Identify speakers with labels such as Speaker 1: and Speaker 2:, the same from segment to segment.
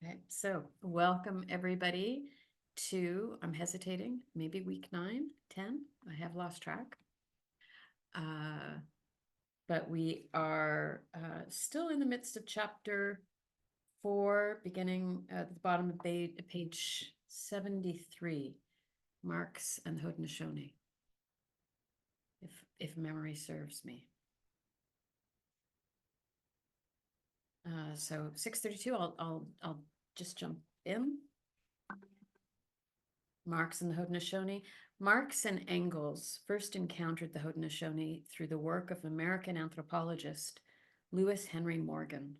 Speaker 1: Okay, so welcome everybody to, I'm hesitating, maybe week 9, 10. I have lost track. But we are still in the midst of chapter 4, beginning at the bottom of page 73, Marx and the Haudenosaunee, if memory serves me. So 632, I'll just jump in. Marx and the Haudenosaunee. Marx and Engels first encountered the Haudenosaunee through the work of American anthropologist Lewis Henry Morgan.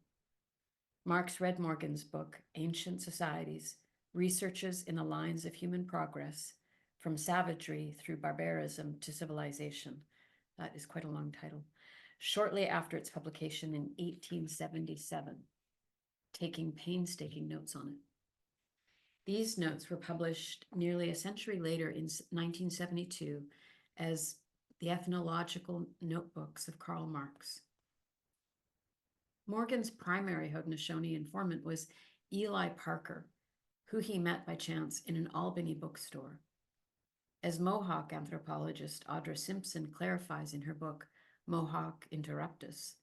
Speaker 1: Marx read Morgan's book, Ancient Societies, Researches in the Lines of Human Progress, from Savagery Through Barbarism to Civilization. That is quite a long title. Shortly after its publication in 1877, taking painstaking notes on it. These notes were published nearly a century later in 1972 as the Ethnological Notebooks of Karl Marx. Morgan's primary Haudenosaunee informant was Eli Parker, who he met by chance in an Albany bookstore. As Mohawk anthropologist Audra Simpson clarifies in her book, Mohawk Interruptus,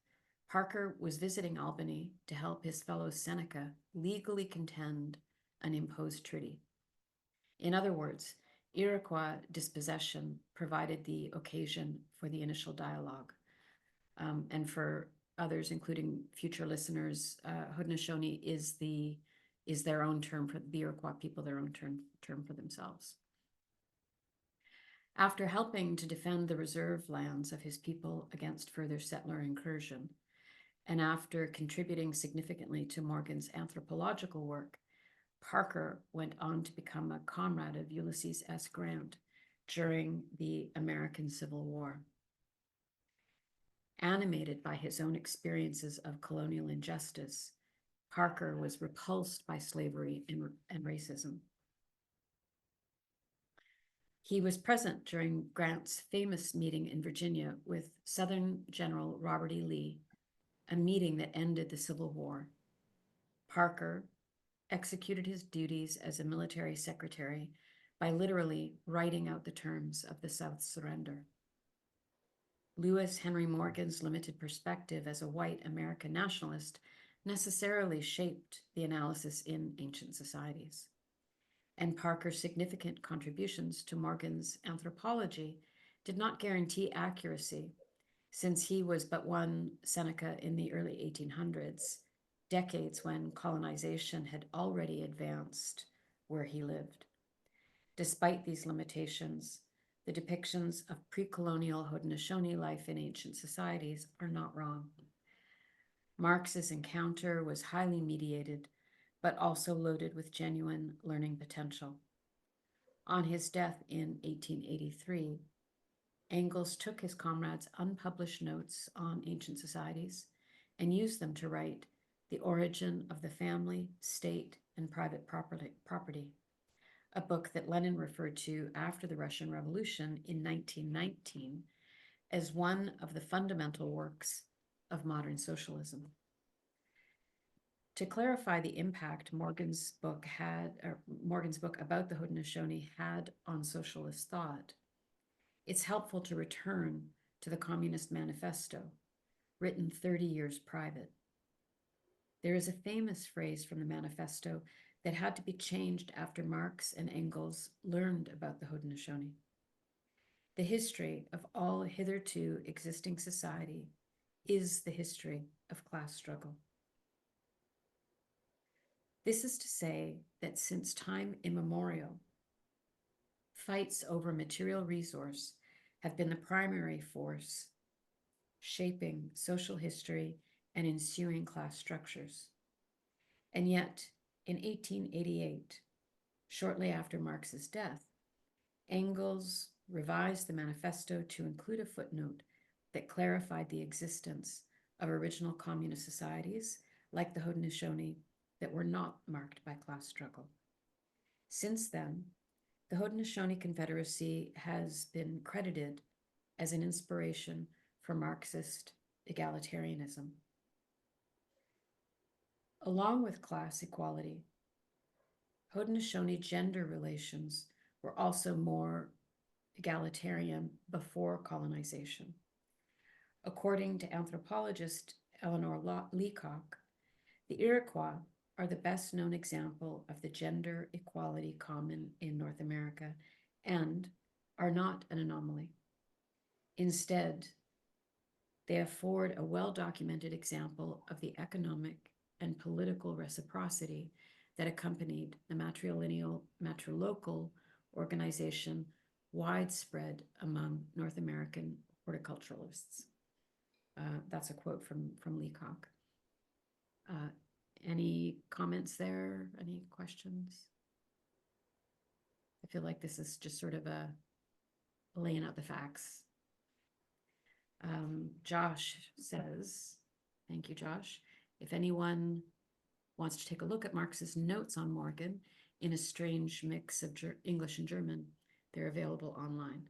Speaker 1: Parker was visiting Albany to help his fellow Seneca legally contend an imposed treaty. In other words, Iroquois dispossession provided the occasion for the initial dialogue. And for others, including future listeners, Haudenosaunee is their own term for the Iroquois people, their own term for themselves. After helping to defend the reserve lands of his people against further settler incursion, and after contributing significantly to Morgan's anthropological work, Parker went on to become a comrade of Ulysses S. Grant during the American Civil War. Animated by his own experiences of colonial injustice, Parker was repulsed by slavery and racism. He was present during Grant's famous meeting in Virginia with Southern General Robert E. Lee, a meeting that ended the Civil War. Parker executed his duties as a military secretary by literally writing out the terms of the South's surrender. Lewis Henry Morgan's limited perspective as a white American nationalist necessarily shaped the analysis in Ancient Societies. And Parker's significant contributions to Morgan's anthropology did not guarantee accuracy, since he was but one Seneca in the early 1800s, decades when colonization had already advanced where he lived. Despite these limitations, the depictions of pre-colonial Haudenosaunee life in Ancient Societies are not wrong. Marx's encounter was highly mediated, but also loaded with genuine learning potential. On his death in 1883, Engels took his comrade's unpublished notes on Ancient Societies and used them to write The Origin of the Family, State, and Private Property, a book that Lenin referred to after the Russian Revolution in 1919 as one of the fundamental works of modern socialism. To clarify the impact Morgan's book about the Haudenosaunee had on socialist thought, it's helpful to return to the Communist Manifesto, written 30 years private. There is a famous phrase from the manifesto that had to be changed after Marx and Engels learned about the Haudenosaunee. The history of all hitherto existing society is the history of class struggle. This is to say that since time immemorial, fights over material resource have been the primary force shaping social history and ensuing class structures. And yet, in 1888, shortly after Marx's death, Engels revised the manifesto to include a footnote that clarified the existence of original communist societies, like the Haudenosaunee, that were not marked by class struggle. Since then, the Haudenosaunee Confederacy has been credited as an inspiration for Marxist egalitarianism. Along with class equality, Haudenosaunee gender relations were also more egalitarian before colonization. According to anthropologist Eleanor Leacock, the Iroquois are the best known example of the gender equality common in North America and are not an anomaly. Instead, they afford a well-documented example of the economic and political reciprocity that accompanied the matrilocal organization widespread among North American horticulturalists. That's a quote from Leacock. Any comments there? Any questions? I feel like this is just sort of a laying out the facts. Josh says, thank you, Josh. If anyone wants to take a look at Marx's notes on Morgan in a strange mix of English and German, they're available online.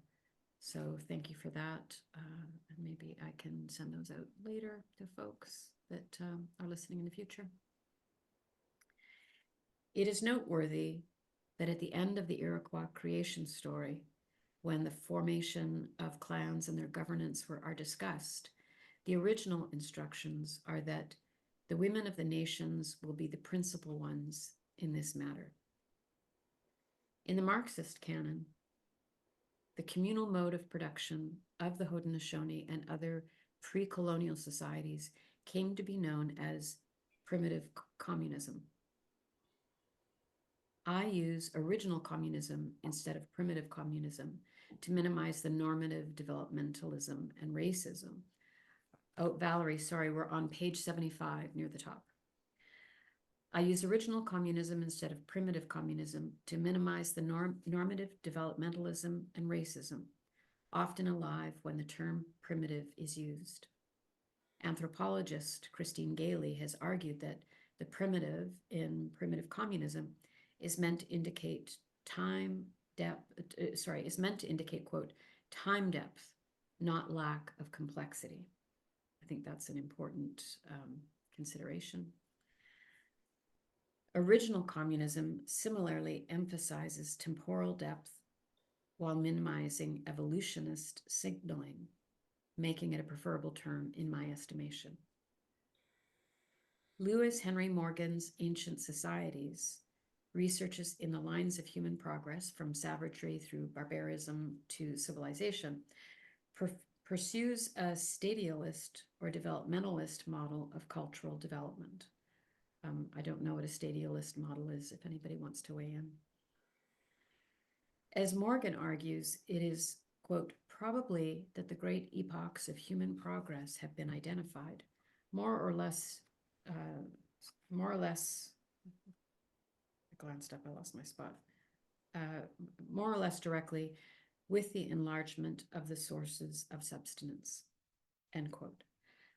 Speaker 1: So thank you for that. And maybe I can send those out later to folks that are listening in the future. It is noteworthy that at the end of the Iroquois creation story, when the formation of clans and their governance are discussed, the original instructions are that the women of the nations will be the principal ones in this matter. In the Marxist canon, the communal mode of production of the Haudenosaunee and other pre-colonial societies came to be known as primitive communism. I use original communism instead of primitive communism to minimize the normative developmentalism and racism. Oh, Valerie, sorry, we're on page 75 near the top. I use original communism instead of primitive communism to minimize the normative developmentalism and racism, often alive when the term primitive is used. Anthropologist Christine Gailey has argued that the primitive in primitive communism is meant to indicate quote, time depth, not lack of complexity. I think that's an important consideration. Original communism similarly emphasizes temporal depth while minimizing evolutionist signaling, making it a preferable term in my estimation. Lewis Henry Morgan's Ancient Societies researches in the lines of human progress from savagery through barbarism to civilization, pursues a stadialist or developmentalist model of cultural development. I don't know what a stadialist model is, if anybody wants to weigh in. As Morgan argues, it is, quote, probably that the great epochs of human progress have been identified, more or less, I glanced up, I lost my spot, more or less directly with the enlargement of the sources of subsistence, end quote.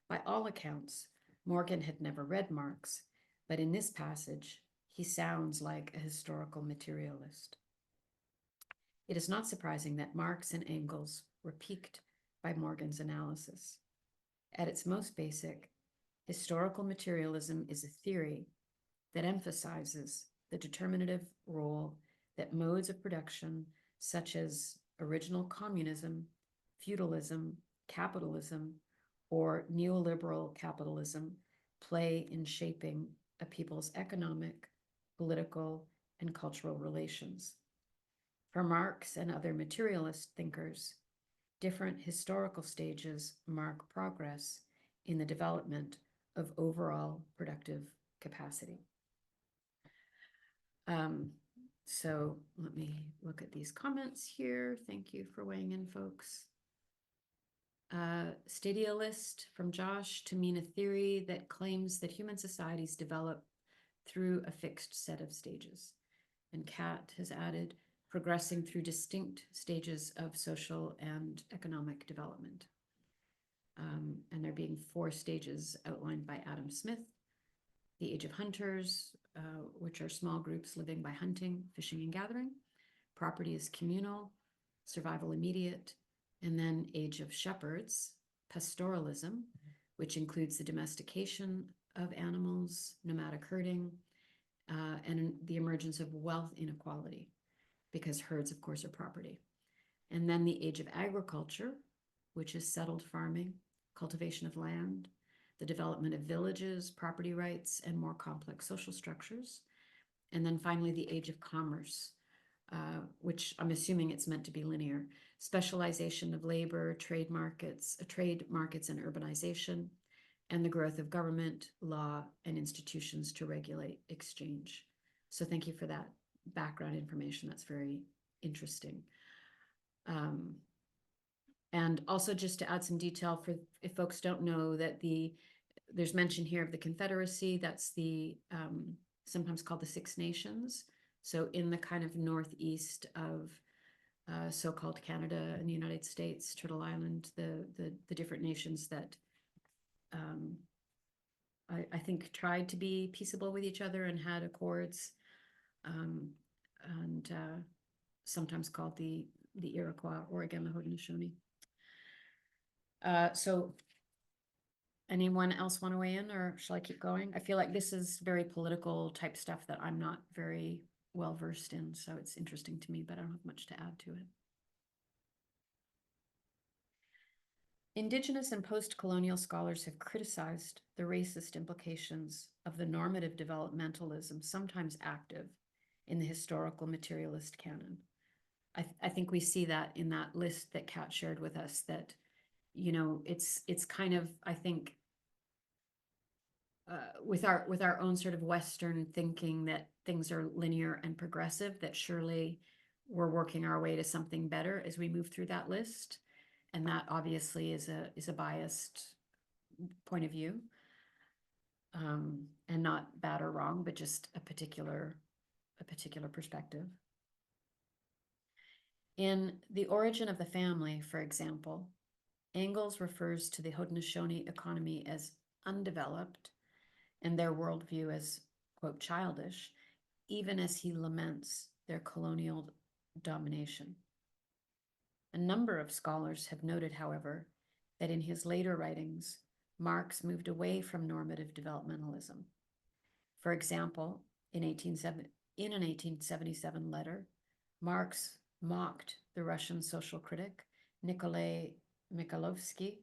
Speaker 1: By all accounts, Morgan had never read Marx, but in this passage, he sounds like a historical materialist. It is not surprising that Marx and Engels were piqued by Morgan's analysis. At its most basic, historical materialism is a theory that emphasizes the determinative role that modes of production, such as original communism, feudalism, capitalism, or neoliberal capitalism, play in shaping a people's economic, political, and cultural relations. For Marx and other materialist thinkers, different historical stages mark progress in the development of overall productive capacity. So let me look at these comments here. Thank you for weighing in, folks. Stadialist from Josh to mean a theory that claims that human societies develop through a fixed set of stages. And Kat has added, progressing through distinct stages of social and economic development. And there being 4 stages outlined by Adam Smith: the age of hunters, which are small groups living by hunting, fishing, and gathering. Property is communal, survival immediate, and then age of shepherds, pastoralism, which includes the domestication of animals, nomadic herding, and the emergence of wealth inequality, because herds, of course, are property. And then the age of agriculture, which is settled farming, cultivation of land, the development of villages, property rights, and more complex social structures. And then finally, the age of commerce, which I'm assuming it's meant to be linear, specialization of labor, trade markets and urbanization, and the growth of government, law, and institutions to regulate exchange. So thank you for that background information. That's very interesting. And also just to add some detail for if folks don't know that there's mention here of the Confederacy. That's the sometimes called the Six Nations. So in the kind of northeast of so-called Canada and the United States, Turtle Island, the different nations that I think tried to be peaceable with each other and had accords, and sometimes called the Iroquois, or again, the Haudenosaunee. So anyone else want to weigh in, or shall I keep going? I feel like this is very political type stuff that I'm not very well versed in, so it's interesting to me, but I don't have much to add to it. Indigenous and post-colonial scholars have criticized the racist implications of the normative developmentalism, sometimes active, in the historical materialist canon. I think we see that in that list that Kat shared with us, that, you know, it's kind of, I think, with our own sort of Western thinking that things are linear and progressive, that surely we're working our way to something better as we move through that list. And that obviously is a biased point of view, and not bad or wrong, but just a particular perspective. In The Origin of the Family, for example, Engels refers to the Haudenosaunee economy as undeveloped and their worldview as, quote, childish, even as he laments their colonial domination. A number of scholars have noted, however, that in his later writings, Marx moved away from normative developmentalism. For example, in an 1877 letter, Marx mocked the Russian social critic Nikolai Mikhailovsky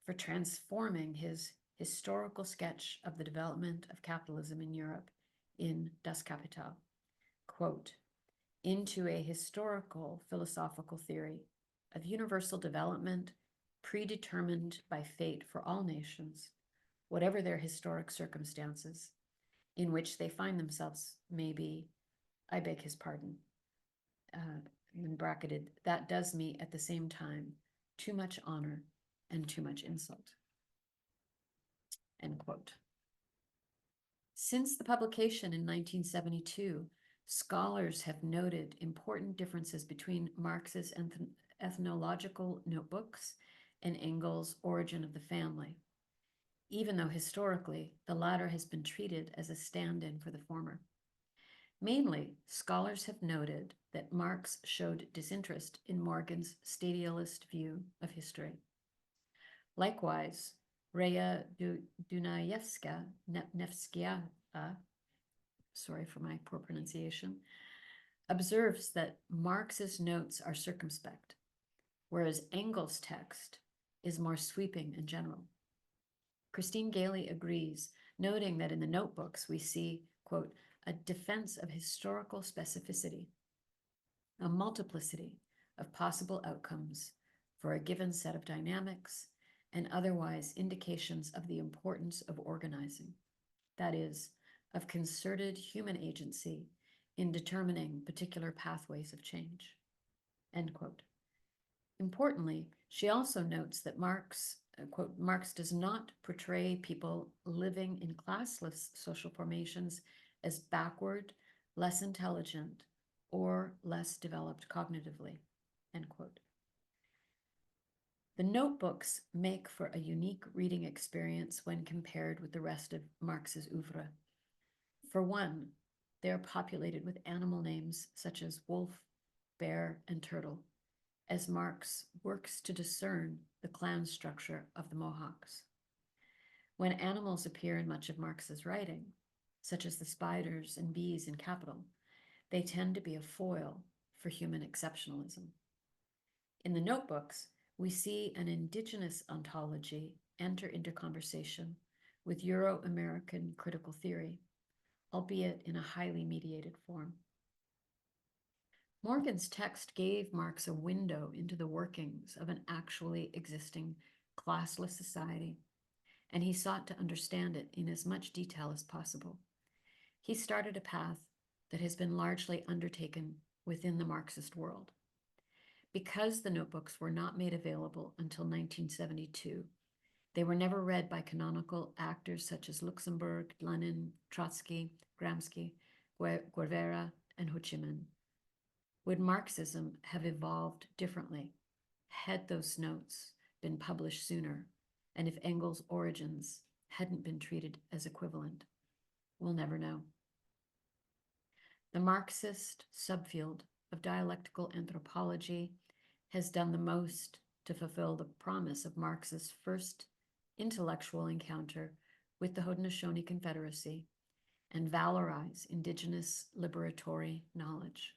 Speaker 1: for transforming his historical sketch of the development of capitalism in Europe in Das Kapital, quote, into a historical philosophical theory of universal development predetermined by fate for all nations, whatever their historic circumstances, in which they find themselves, maybe, I beg his pardon, in bracketed, that does me at the same time too much honor and too much insult, end quote. Since the publication in 1972, scholars have noted important differences between Marx's ethnological notebooks and Engels' Origin of the Family, even though historically the latter has been treated as a stand-in for the former. Mainly, scholars have noted that Marx showed disinterest in Morgan's stadialist view of history. Likewise, Raya Dunayevska, sorry for my poor pronunciation, observes that Marx's notes are circumspect, whereas Engels' text is more sweeping and general. Christine Gailey agrees, noting that in the notebooks we see, quote, a defense of historical specificity, a multiplicity of possible outcomes for a given set of dynamics, and otherwise indications of the importance of organizing, that is, of concerted human agency in determining particular pathways of change, end quote. Importantly, she also notes that Marx, quote, Marx does not portray people living in classless social formations as backward, less intelligent, or less developed cognitively, end quote. The notebooks make for a unique reading experience when compared with the rest of Marx's oeuvre. For one, they are populated with animal names such as wolf, bear, and turtle, as Marx works to discern the clan structure of the Mohawks. When animals appear in much of Marx's writing, such as the spiders and bees in Capital, they tend to be a foil for human exceptionalism. In the notebooks, we see an indigenous ontology enter into conversation with Euro-American critical theory, albeit in a highly mediated form. Morgan's text gave Marx a window into the workings of an actually existing classless society, and he sought to understand it in as much detail as possible. He started a path that has been largely undertaken within the Marxist world. Because the notebooks were not made available until 1972, they were never read by canonical actors such as Luxemburg, Lenin, Trotsky, Gramsci, Guevara, and Ho Chi Minh. Would Marxism have evolved differently had those notes been published sooner, and if Engels' origins hadn't been treated as equivalent? We'll never know. The Marxist subfield of dialectical anthropology has done the most to fulfill the promise of Marx's first intellectual encounter with the Haudenosaunee Confederacy and valorize indigenous liberatory knowledge.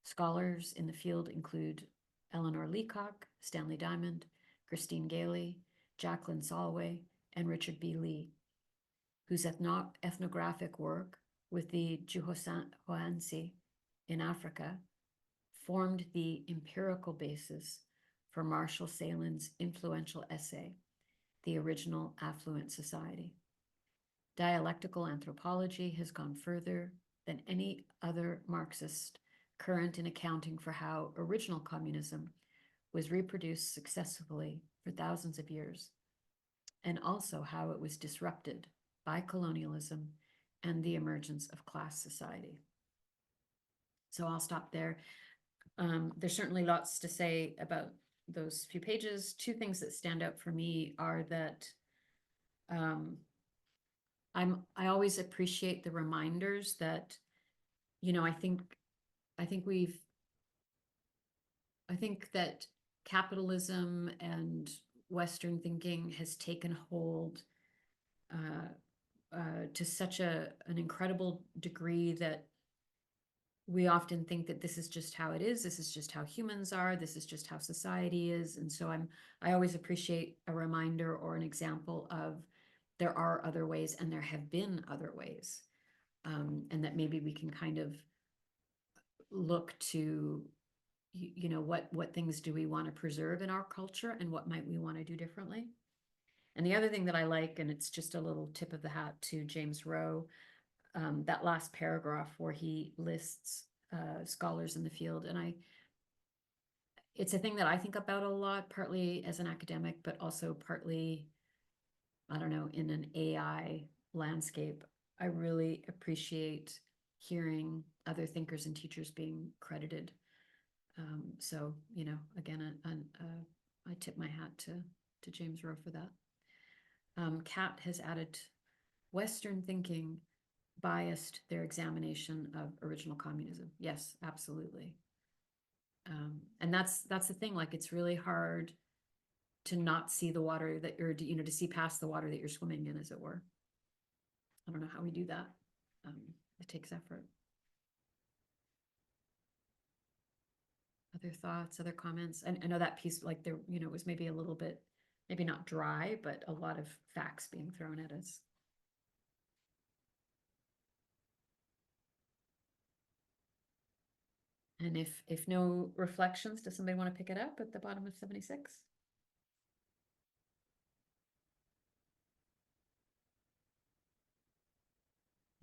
Speaker 1: Scholars in the field include Eleanor Leacock, Stanley Diamond, Christine Gailey, Jacqueline Solway, and Richard B. Lee, whose ethnographic work with the Juhoansi in Africa formed the empirical basis for Marshall Salin's influential essay, The Original Affluent Society. Dialectical anthropology has gone further than any other Marxist current in accounting for how original communism was reproduced successfully for thousands of years, and also how it was disrupted by colonialism and the emergence of class society. So I'll stop there. There's certainly lots to say about those few pages. Two things that stand out for me are that I always appreciate the reminders that, I think that capitalism and Western thinking has taken hold to such an incredible degree that we often think that this is just how it is. This is just how humans are. This is just how society is. And so I always appreciate a reminder or an example of there are other ways and there have been other ways. And that maybe we can kind of look to, what things do we want to preserve in our culture and what might we want to do differently? And the other thing that I like, and it's just a little tip of the hat to James Rowe, that last paragraph where he lists scholars in the field. And it's a thing that I think about a lot, partly as an academic, but also partly, I don't know, in an AI landscape. I really appreciate hearing other thinkers and teachers being credited. So, again, I tip my hat to James Rowe for that. Kat has added, Western thinking biased their examination of original communism. Yes, absolutely. And that's the thing, like, it's really hard to not see the water that you're, to see past the water that you're swimming in, as it were. I don't know how we do that. It takes effort. Other thoughts, other comments? And I know that piece, like, there, was maybe a little bit, maybe not dry, but a lot of facts being thrown at us. And if no reflections, does somebody want to pick it up at the bottom of 76?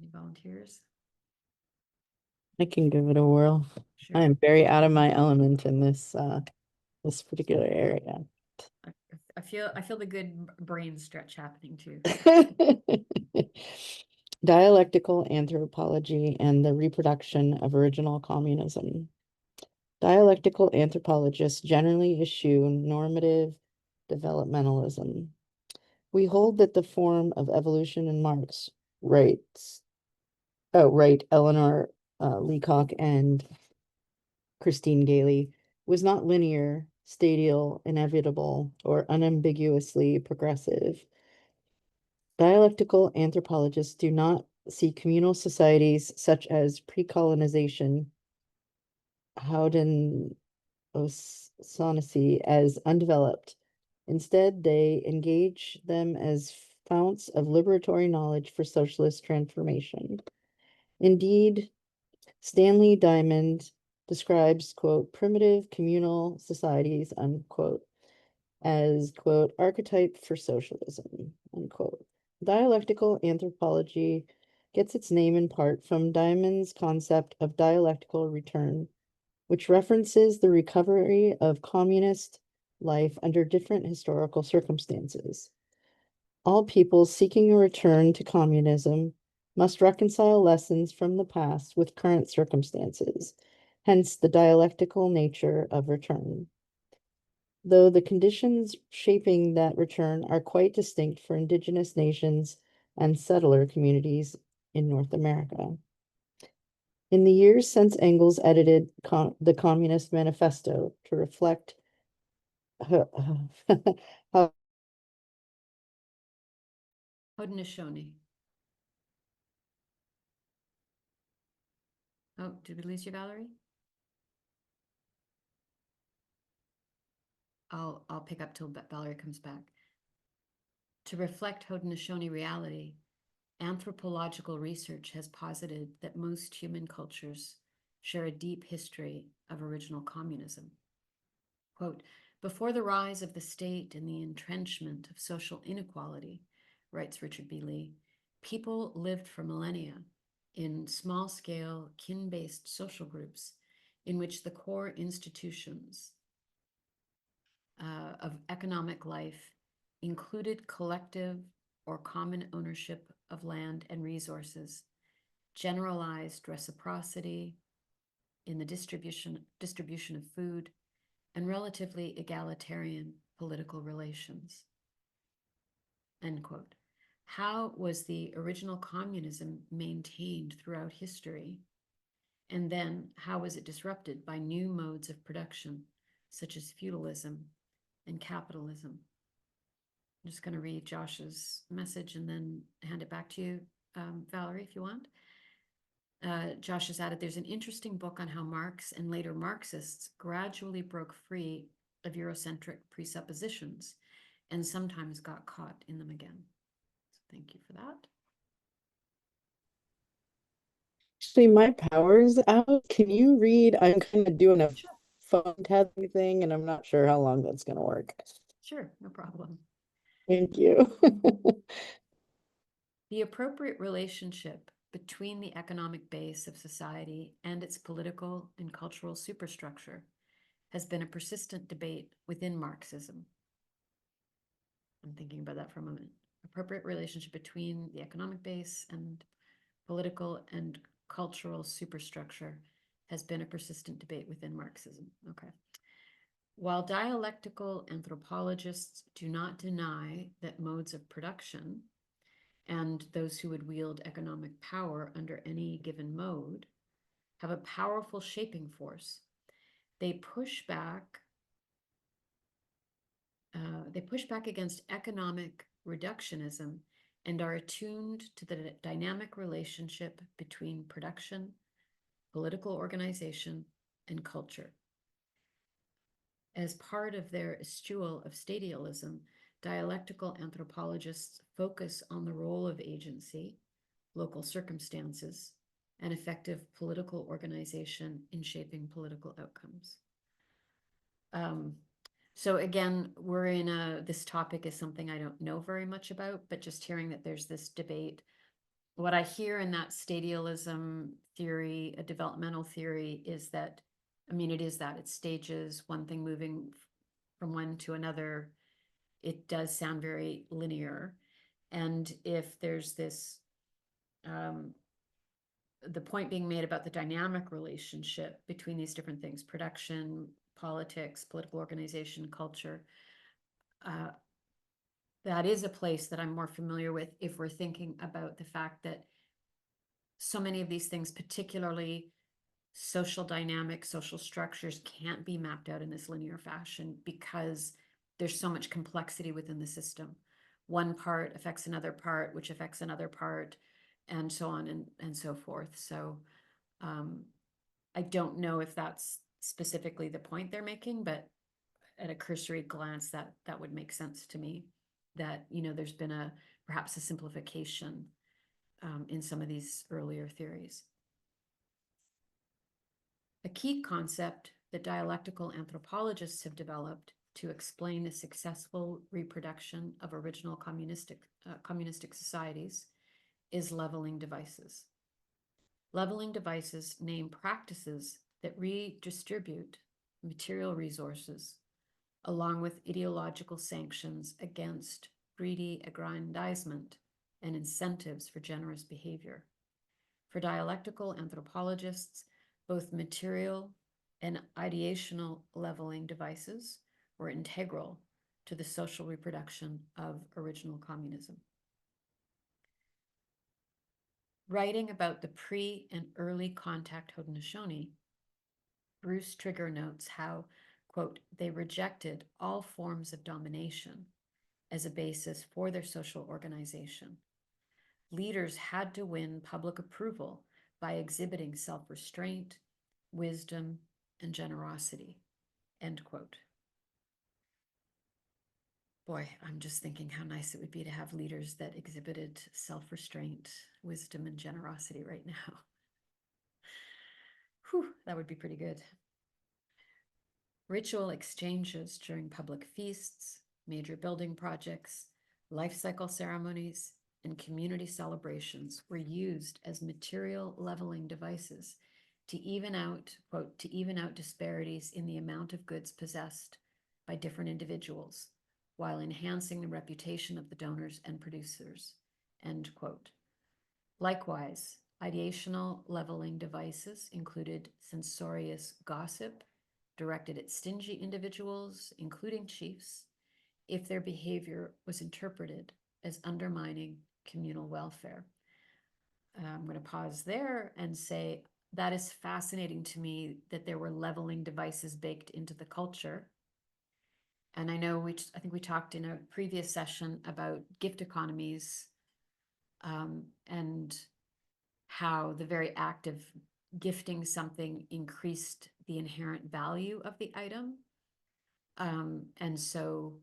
Speaker 1: Any volunteers?
Speaker 2: I can give it a whirl.
Speaker 1: Sure.
Speaker 2: I am very out of my element in this particular area.
Speaker 1: I feel the good brain stretch happening too.
Speaker 2: Dialectical anthropology and the reproduction of original communism. Dialectical anthropologists generally eschew normative developmentalism. We hold that the form of evolution in Marx writes, Eleanor Leacock and Christine Gailey, was not linear, stadial, inevitable, or unambiguously progressive. Dialectical anthropologists do not see communal societies such as pre-colonization Haudenosaunee as undeveloped. Instead, they engage them as founts of liberatory knowledge for socialist transformation. Indeed, Stanley Diamond describes, quote, primitive communal societies, unquote, as, quote, archetype for socialism, unquote. Dialectical anthropology gets its name in part from Diamond's concept of dialectical return, which references the recovery of communist life under different historical circumstances. All peoples seeking a return to communism must reconcile lessons from the past with current circumstances, hence the dialectical nature of return. Though the conditions shaping that return are quite distinct for indigenous nations and settler communities in North America. In the years since Engels edited the Communist Manifesto to reflect how
Speaker 1: Haudenosaunee. Oh, did we lose you, Valerie? I'll pick up till Valerie comes back. To reflect Haudenosaunee reality, anthropological research has posited that most human cultures share a deep history of original communism. Quote, before the rise of the state and the entrenchment of social inequality, writes Richard B. Lee, people lived for millennia in small-scale, kin-based social groups in which the core institutions of economic life included collective or common ownership of land and resources, generalized reciprocity in the distribution of food, and relatively egalitarian political relations. End quote. How was the original communism maintained throughout history? And then how was it disrupted by new modes of production, such as feudalism and capitalism? I'm just going to read Josh's message and then hand it back to you, Valerie, if you want. Josh has added, there's an interesting book on how Marx and later Marxists gradually broke free of Eurocentric presuppositions and sometimes got caught in them again. So thank you for that.
Speaker 2: actually my power's out. Can you read? I'm kind of doing a
Speaker 1: Sure.
Speaker 2: phone tapping thing, and I'm not sure how long that's going to work.
Speaker 1: Sure, no problem.
Speaker 2: Thank you.
Speaker 1: The appropriate relationship between the economic base of society and its political and cultural superstructure has been a persistent debate within Marxism. I'm thinking about that for a moment. Appropriate relationship between the economic base and political and cultural superstructure has been a persistent debate within Marxism. Okay. While dialectical anthropologists do not deny that modes of production and those who would wield economic power under any given mode have a powerful shaping force, they push back against economic reductionism and are attuned to the dynamic relationship between production, political organization, and culture. As part of their eschewal of stadialism, dialectical anthropologists focus on the role of agency, local circumstances, and effective political organization in shaping political outcomes. So again, we're in this topic is something I don't know very much about, but just hearing that there's this debate. What I hear in that stadialism theory, a developmental theory, is that, I mean, it is that, it's stages, one thing moving from one to another. It does sound very linear. And if there's this, the point being made about the dynamic relationship between these different things, production, politics, political organization, culture, that is a place that I'm more familiar with if we're thinking about the fact that so many of these things, particularly social dynamics, social structures, can't be mapped out in this linear fashion because there's so much complexity within the system. One part affects another part, which affects another part. and so on and so forth. So I don't know if that's specifically the point they're making, but at a cursory glance, that would make sense to me. That, you know, there's been perhaps a simplification in some of these earlier theories. A key concept that dialectical anthropologists have developed to explain the successful reproduction of original communistic societies is leveling devices. Leveling devices name practices that redistribute material resources along with ideological sanctions against greedy aggrandizement and incentives for generous behavior. For dialectical anthropologists, both material and ideational leveling devices were integral to the social reproduction of original communism. Writing about the pre and early contact Haudenosaunee, Bruce Trigger notes how, quote, they rejected all forms of domination as a basis for their social organization. Leaders had to win public approval by exhibiting self-restraint, wisdom, and generosity, end quote. Boy, I'm just thinking how nice it would be to have leaders that exhibited self-restraint, wisdom, and generosity right now. Whew, that would be pretty good. Ritual exchanges during public feasts, major building projects, life cycle ceremonies, and community celebrations were used as material leveling devices to even out, quote, to even out disparities in the amount of goods possessed by different individuals, while enhancing the reputation of the donors and producers, end quote. Likewise, ideational leveling devices included censorious gossip directed at stingy individuals, including chiefs, if their behavior was interpreted as undermining communal welfare. I'm going to pause there and say that is fascinating to me that there were leveling devices baked into the culture. And I know I think we talked in a previous session about gift economies and how the very act of gifting something increased the inherent value of the item. And so,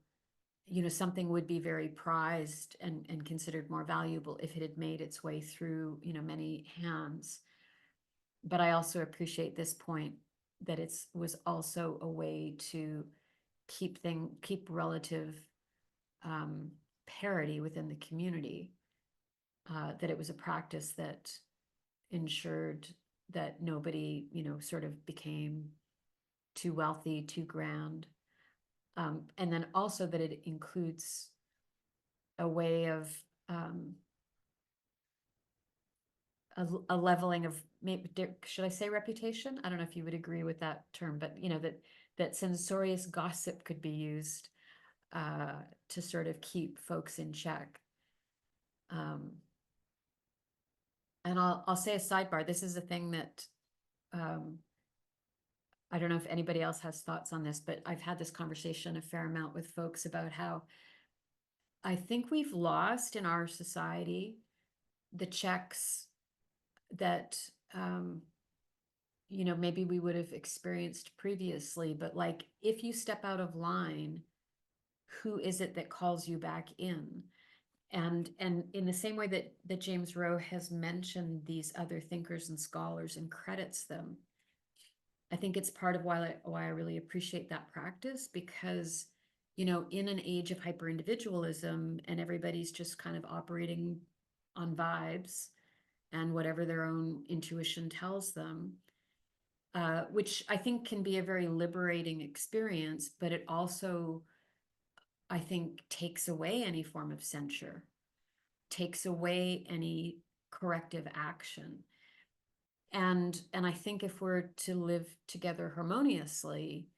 Speaker 1: you know, something would be very prized and considered more valuable if it had made its way through, you know, many hands. But I also appreciate this point that it was also a way to keep relative parity within the community, that it was a practice that ensured that nobody, you know, sort of became too wealthy, too grand. And then also that it includes a way of a leveling of, maybe, should I say reputation? I don't know if you would agree with that term, but you know, that censorious gossip could be used to sort of keep folks in check. And I'll say a sidebar. This is a thing that I don't know if anybody else has thoughts on this, but I've had this conversation a fair amount with folks about how I think we've lost in our society the checks that you know, maybe we would have experienced previously, but like if you step out of line, who is it that calls you back in? And in the same way that James Rowe has mentioned these other thinkers and scholars and credits them, I think it's part of why I really appreciate that practice, because, you know, in an age of hyper individualism and everybody's just kind of operating on vibes and whatever their own intuition tells them, which I think can be a very liberating experience, but it also, I think, takes away any form of censure, takes away any corrective action. And I think if we're to live together harmoniously,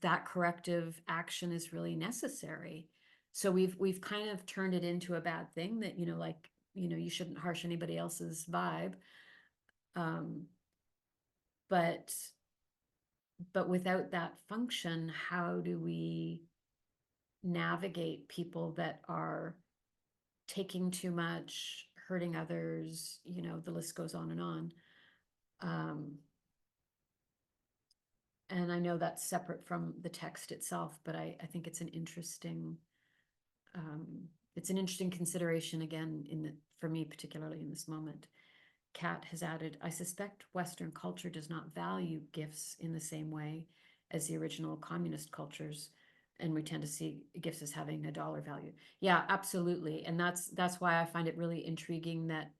Speaker 1: that corrective action is really necessary. So we've kind of turned it into a bad thing that, you know, like, you know, you shouldn't harsh anybody else's vibe. But without that function, how do we navigate people that are taking too much, hurting others, the list goes on and on. And I know that's separate from the text itself, but I think it's an interesting consideration again for me, particularly in this moment. Kat has added, I suspect Western culture does not value gifts in the same way as the original communist cultures, and we tend to see gifts as having a dollar value. Yeah, absolutely. And that's why I find it really intriguing that,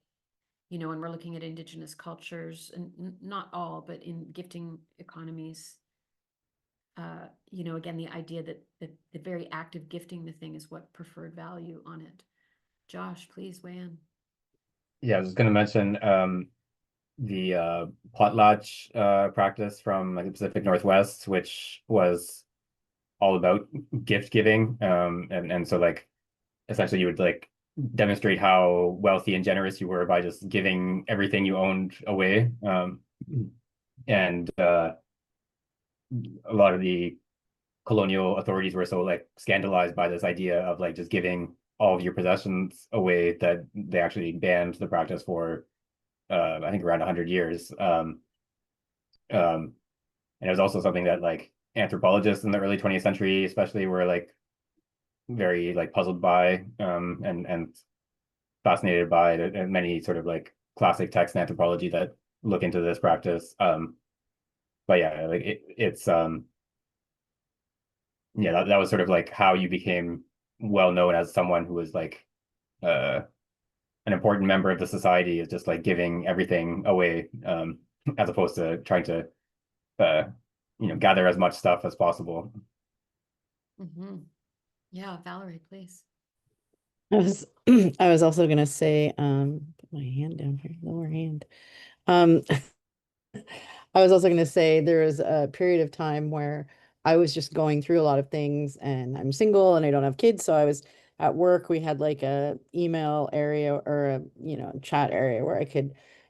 Speaker 1: when we're looking at indigenous cultures, and not all, but in gifting economies, again, the idea that the very act of gifting the thing is what preferred value on it. Josh, please weigh in.
Speaker 3: Yeah, I was just going to mention the potlatch practice from like the Pacific Northwest, which was all about gift giving. And so like essentially you would like demonstrate how wealthy and generous you were by just giving everything you owned away. And a lot of the colonial authorities were so like scandalized by this idea of like just giving all of your possessions away that they actually banned the practice for I think around 100 years. And it was also something that like anthropologists in the early 20th century especially were like very like puzzled by and fascinated by it, and many sort of like classic texts in anthropology that look into this practice. But yeah, like it's yeah, that was sort of like how you became well known as someone who was like uh an important member of the society, is just like giving everything away, as opposed to trying to uh gather as much stuff as possible.
Speaker 1: Mm-hmm. Yeah, Valerie, please.
Speaker 2: I was I was also gonna say, put my hand down here, lower hand. Um, I was also gonna say there was a period of time where I was just going through a lot of things, and I'm single and I don't have kids, so I was at work. We had like a email area or a chat area where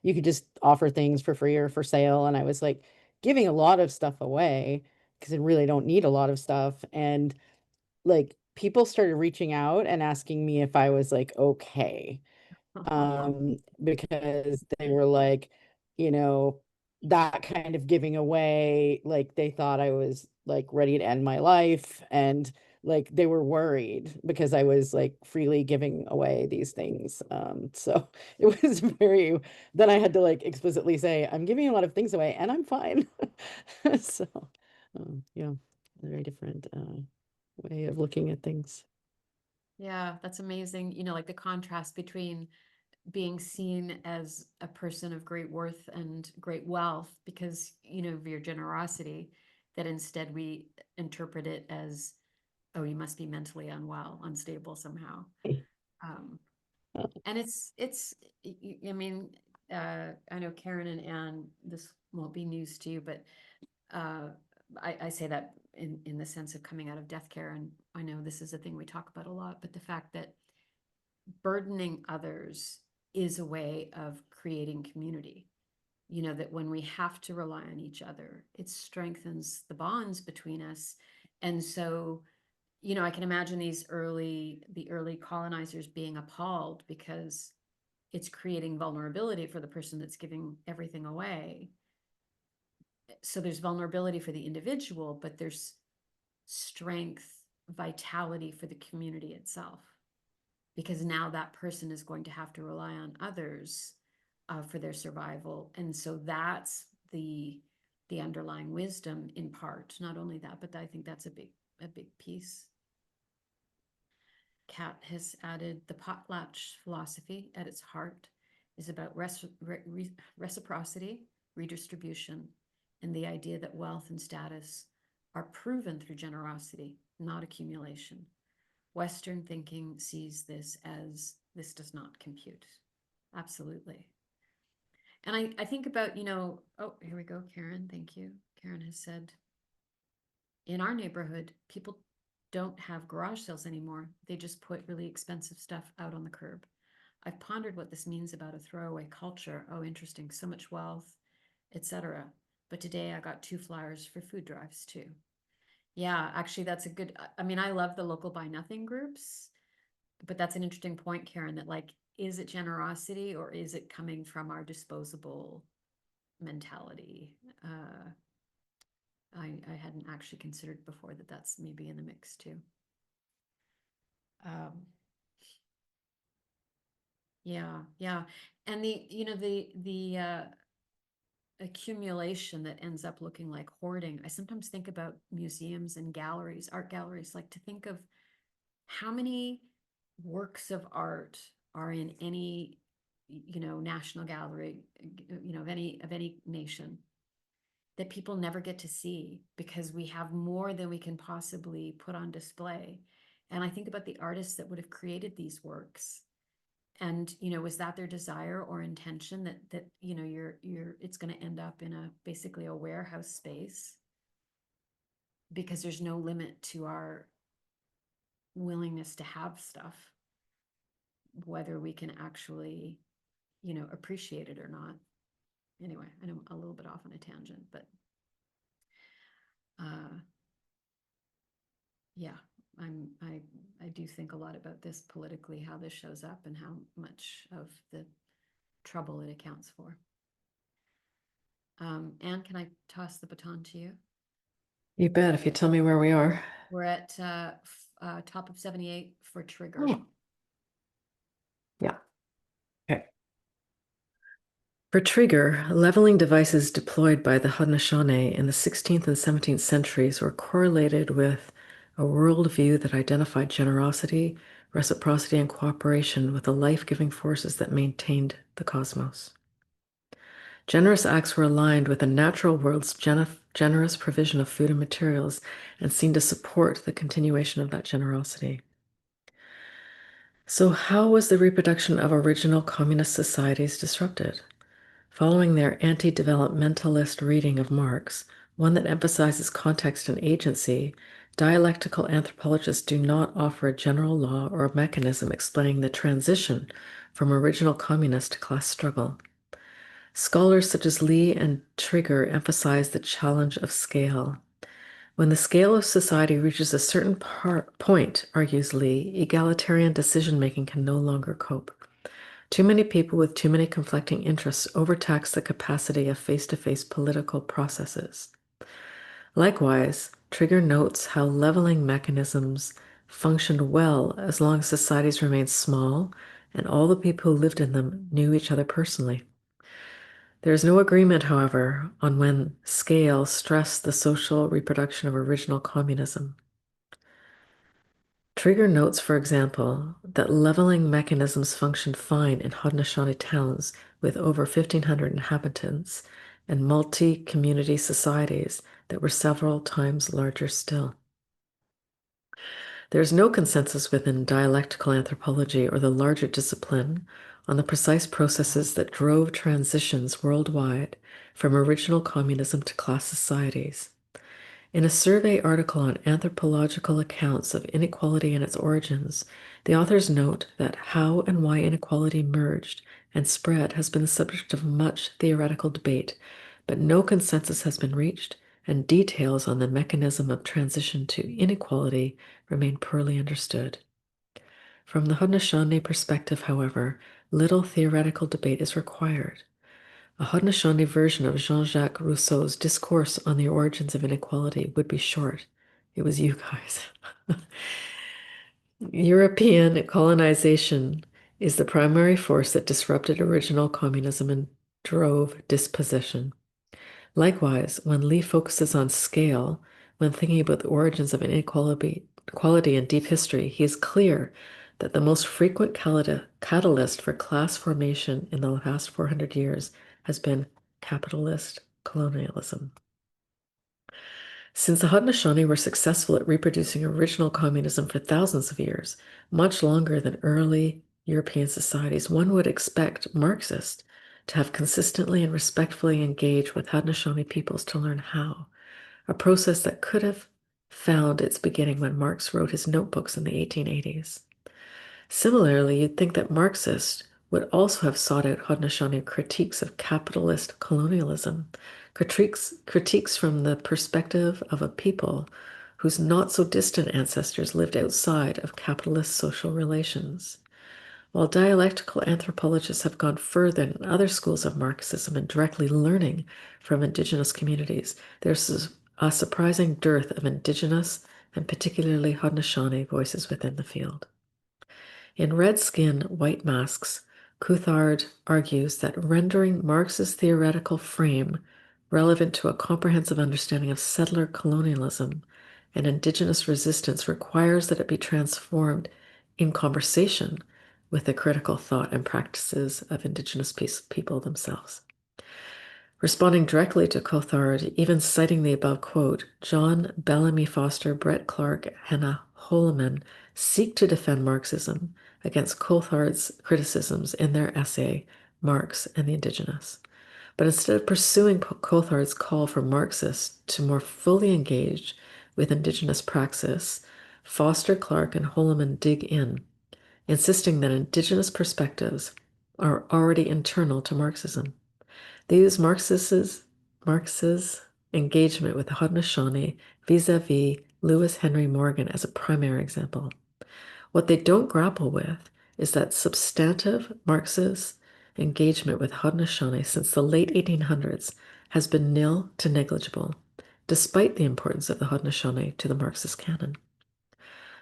Speaker 2: you could just offer things for free or for sale, and I was like giving a lot of stuff away because I really don't need a lot of stuff, and like people started reaching out and asking me if I was like okay, because they were like, you know, that kind of giving away, like they thought I was like ready to end my life, and like they were worried because I was like freely giving away these things. So it was very, then I had to like explicitly say, I'm giving a lot of things away and I'm fine. So, yeah, a very different way of looking at things.
Speaker 1: Yeah, that's amazing. Like the contrast between being seen as a person of great worth and great wealth because, of your generosity, that instead we interpret it as, oh, you must be mentally unwell, unstable somehow. Um, and I mean, I know Karen and Anne, this won't be news to you, but uh, I say that in the sense of coming out of death care. And I know this is a thing we talk about a lot, but the fact that burdening others is a way of creating community. That when we have to rely on each other, it strengthens the bonds between us. And so, I can imagine the early colonizers being appalled because it's creating vulnerability for the person that's giving everything away. So there's vulnerability for the individual, but there's strength, vitality for the community itself, because now that person is going to have to rely on others for their survival. And so that's the underlying wisdom in part. Not only that, but I think that's a big piece. Kat has added, the potlatch philosophy at its heart is about reciprocity, redistribution, and the idea that wealth and status are proven through generosity, not accumulation. Western thinking sees this as this does not compute. Absolutely. And I think about, oh, here we go, Karen. Thank you. Karen has said, in our neighborhood, people don't have garage sales anymore. They just put really expensive stuff out on the curb. I've pondered what this means about a throwaway culture. Oh, interesting. So much wealth, etc. But today I got 2 flyers for food drives too. Yeah, actually, that's a good. I mean, I love the local buy nothing groups, but that's an interesting point, Karen, that like is it generosity or is it coming from our disposable mentality? I hadn't actually considered before that that's maybe in the mix too. Yeah. And the accumulation that ends up looking like hoarding. I sometimes think about museums and galleries, art galleries, like to think of how many works of art are in any, national gallery, of any nation that people never get to see because we have more than we can possibly put on display. And I think about the artists that would have created these works. And, was that their desire or intention that it's going to end up in basically a warehouse space because there's no limit to our willingness to have stuff, whether we can actually, appreciate it or not. Anyway, I know I'm a little bit off on a tangent, but yeah, I do think a lot about this politically, how this shows up and how much of the trouble it accounts for. Anne, can I toss the baton to you?
Speaker 4: You bet, if you tell me where we are.
Speaker 1: We're at top of 78 for trigger.
Speaker 4: Oh. Yeah. Okay. For trigger, leveling devices deployed by the Haudenosaunee in the 16th and 17th centuries were correlated with a worldview that identified generosity, reciprocity, and cooperation with the life-giving forces that maintained the cosmos. Generous acts were aligned with the natural world's generous provision of food and materials and seen to support the continuation of that generosity. So how was the reproduction of original communist societies disrupted? Following their anti-developmentalist reading of Marx, one that emphasizes context and agency, dialectical anthropologists do not offer a general law or a mechanism explaining the transition from original communist to class struggle. Scholars such as Lee and Trigger emphasize the challenge of scale. When the scale of society reaches a certain point, argues Lee, egalitarian decision-making can no longer cope. Too many people with too many conflicting interests overtax the capacity of face-to-face political processes. Likewise, Trigger notes how leveling mechanisms functioned well as long as societies remained small and all the people who lived in them knew each other personally. There is no agreement, however, on when scale stressed the social reproduction of original communism. Trigger notes, for example, that leveling mechanisms functioned fine in Haudenosaunee towns with over 1,500 inhabitants and multi-community societies that were several times larger still. There is no consensus within dialectical anthropology or the larger discipline on the precise processes that drove transitions worldwide from original communism to class societies. In a survey article on anthropological accounts of inequality and its origins, the authors note that how and why inequality merged and spread has been the subject of much theoretical debate, but no consensus has been reached, and details on the mechanism of transition to inequality remain poorly understood. From the Haudenosaunee perspective, however, little theoretical debate is required. A Haudenosaunee version of Jean-Jacques Rousseau's discourse on the origins of inequality would be short. It was you guys. European colonization is the primary force that disrupted original communism and drove dispossession. Likewise, when Lee focuses on scale, when thinking about the origins of inequality in deep history, he is clear that the most frequent catalyst for class formation in the last 400 years has been capitalist colonialism. Since the Haudenosaunee were successful at reproducing original communism for thousands of years, much longer than early European societies, one would expect Marxists to have consistently and respectfully engaged with Haudenosaunee peoples to learn how, a process that could have found its beginning when Marx wrote his notebooks in the 1880s. Similarly, you'd think that Marxists would also have sought out Haudenosaunee critiques of capitalist colonialism, critiques from the perspective of a people whose not-so-distant ancestors lived outside of capitalist social relations. While dialectical anthropologists have gone further than other schools of Marxism in directly learning from indigenous communities, there's a surprising dearth of indigenous and particularly Haudenosaunee voices within the field. In Red Skin, White Masks, Coulthard argues that rendering Marx's theoretical frame relevant to a comprehensive understanding of settler colonialism and indigenous resistance requires that it be transformed in conversation with the critical thought and practices of indigenous people themselves. Responding directly to Coulthard, even citing the above quote, John Bellamy Foster, Brett Clark, Hannah Holloman seek to defend Marxism against Coulthard's criticisms in their essay, Marx and the Indigenous. But instead of pursuing Coulthard's call for Marxists to more fully engage with Indigenous praxis, Foster, Clark, and Holloman dig in, insisting that Indigenous perspectives are already internal to Marxism. They use Marx's engagement with the Haudenosaunee vis-a-vis Lewis Henry Morgan as a primary example. What they don't grapple with is that substantive Marxist engagement with Haudenosaunee since the late 1800s has been nil to negligible, despite the importance of the Haudenosaunee to the Marxist canon.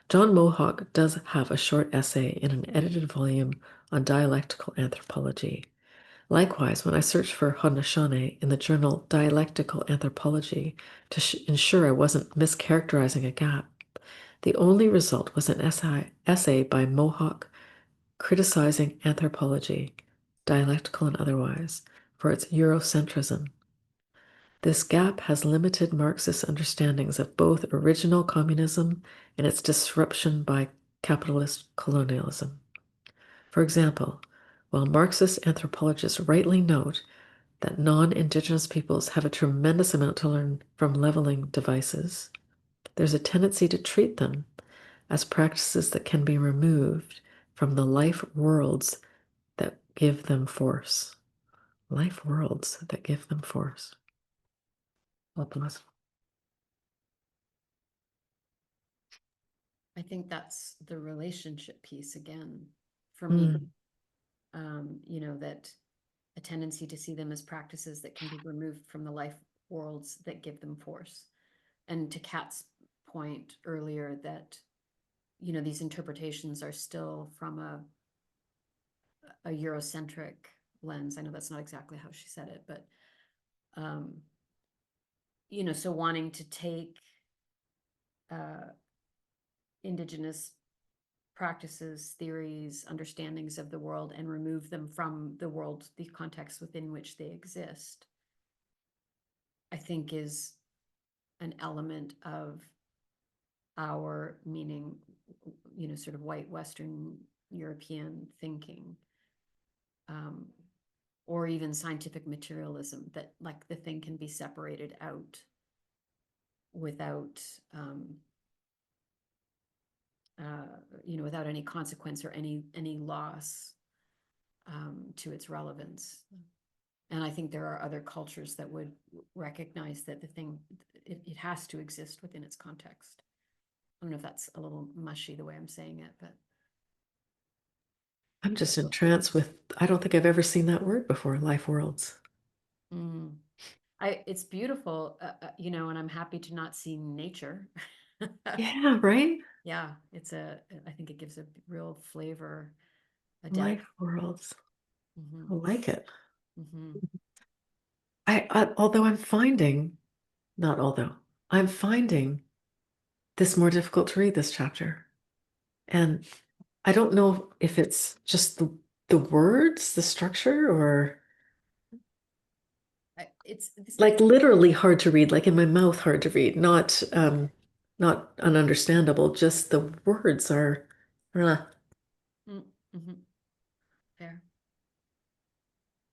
Speaker 4: John Mohawk does have a short essay in an edited volume on dialectical anthropology. Likewise, when I searched for Haudenosaunee in the journal Dialectical Anthropology to ensure I wasn't mischaracterizing a gap, the only result was an essay by Mohawk criticizing anthropology, dialectical and otherwise, for its Eurocentrism. This gap has limited Marxist understandings of both original communism and its disruption by capitalist colonialism. For example, while Marxist anthropologists rightly note that non-Indigenous peoples have a tremendous amount to learn from leveling devices, there's a tendency to treat them as practices that can be removed from the life worlds that give them force. Life worlds that give them force. I'll pause.
Speaker 1: I think that's the relationship piece again for me. That a tendency to see them as practices that can be removed from the life worlds that give them force. And to Kat's point earlier that, these interpretations are still from a Eurocentric lens. I know that's not exactly how she said it, but, so wanting to take Indigenous practices, theories, understandings of the world and remove them from the world, the context within which they exist, I think is an element of our meaning, sort of white Western European thinking, or even scientific materialism, that like the thing can be separated out without without any consequence or any loss to its relevance. And I think there are other cultures that would recognize that the thing, it has to exist within its context. I don't know if that's a little mushy the way I'm saying it, but
Speaker 4: I'm just entranced with, I don't think I've ever seen that word before, life worlds.
Speaker 1: It's beautiful, and I'm happy to not see nature.
Speaker 4: Yeah, right?
Speaker 1: Yeah, I think it gives a real flavor, a depth.
Speaker 4: Life worlds.
Speaker 1: Mm-hmm.
Speaker 4: I like it.
Speaker 1: Mm-hmm.
Speaker 4: I'm finding this more difficult to read this chapter. And I don't know if it's just the words, the structure, or
Speaker 1: It's
Speaker 4: like literally hard to read, like in my mouth hard to read, not ununderstandable, just the words are
Speaker 1: mm-hmm. Fair.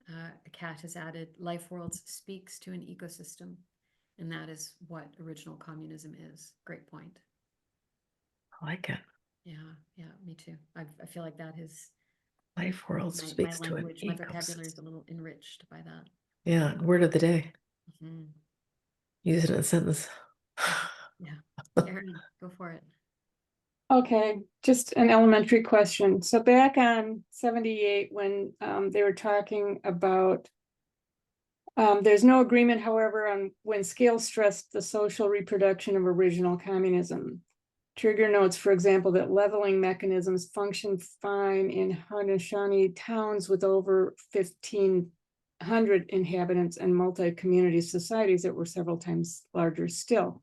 Speaker 1: A cat has added, life worlds speaks to an ecosystem, and that is what original communism is. Great point.
Speaker 4: I like it.
Speaker 1: Yeah, me too. I feel like that is
Speaker 4: Life worlds
Speaker 1: my
Speaker 4: speaks to an
Speaker 1: language, my vocabulary is
Speaker 4: ecosystem.
Speaker 1: a little enriched by that.
Speaker 4: Yeah, word of the day.
Speaker 1: Mm-hmm.
Speaker 4: Use it in a sentence.
Speaker 1: Yeah, Karen, go for it.
Speaker 5: Okay, just an elementary question. So back on 78, when they were talking about there's no agreement, however, on when scale stressed the social reproduction of original communism. Trigger notes, for example, that leveling mechanisms function fine in Haudenosaunee towns with over 1,500 inhabitants and multi-community societies that were several times larger still.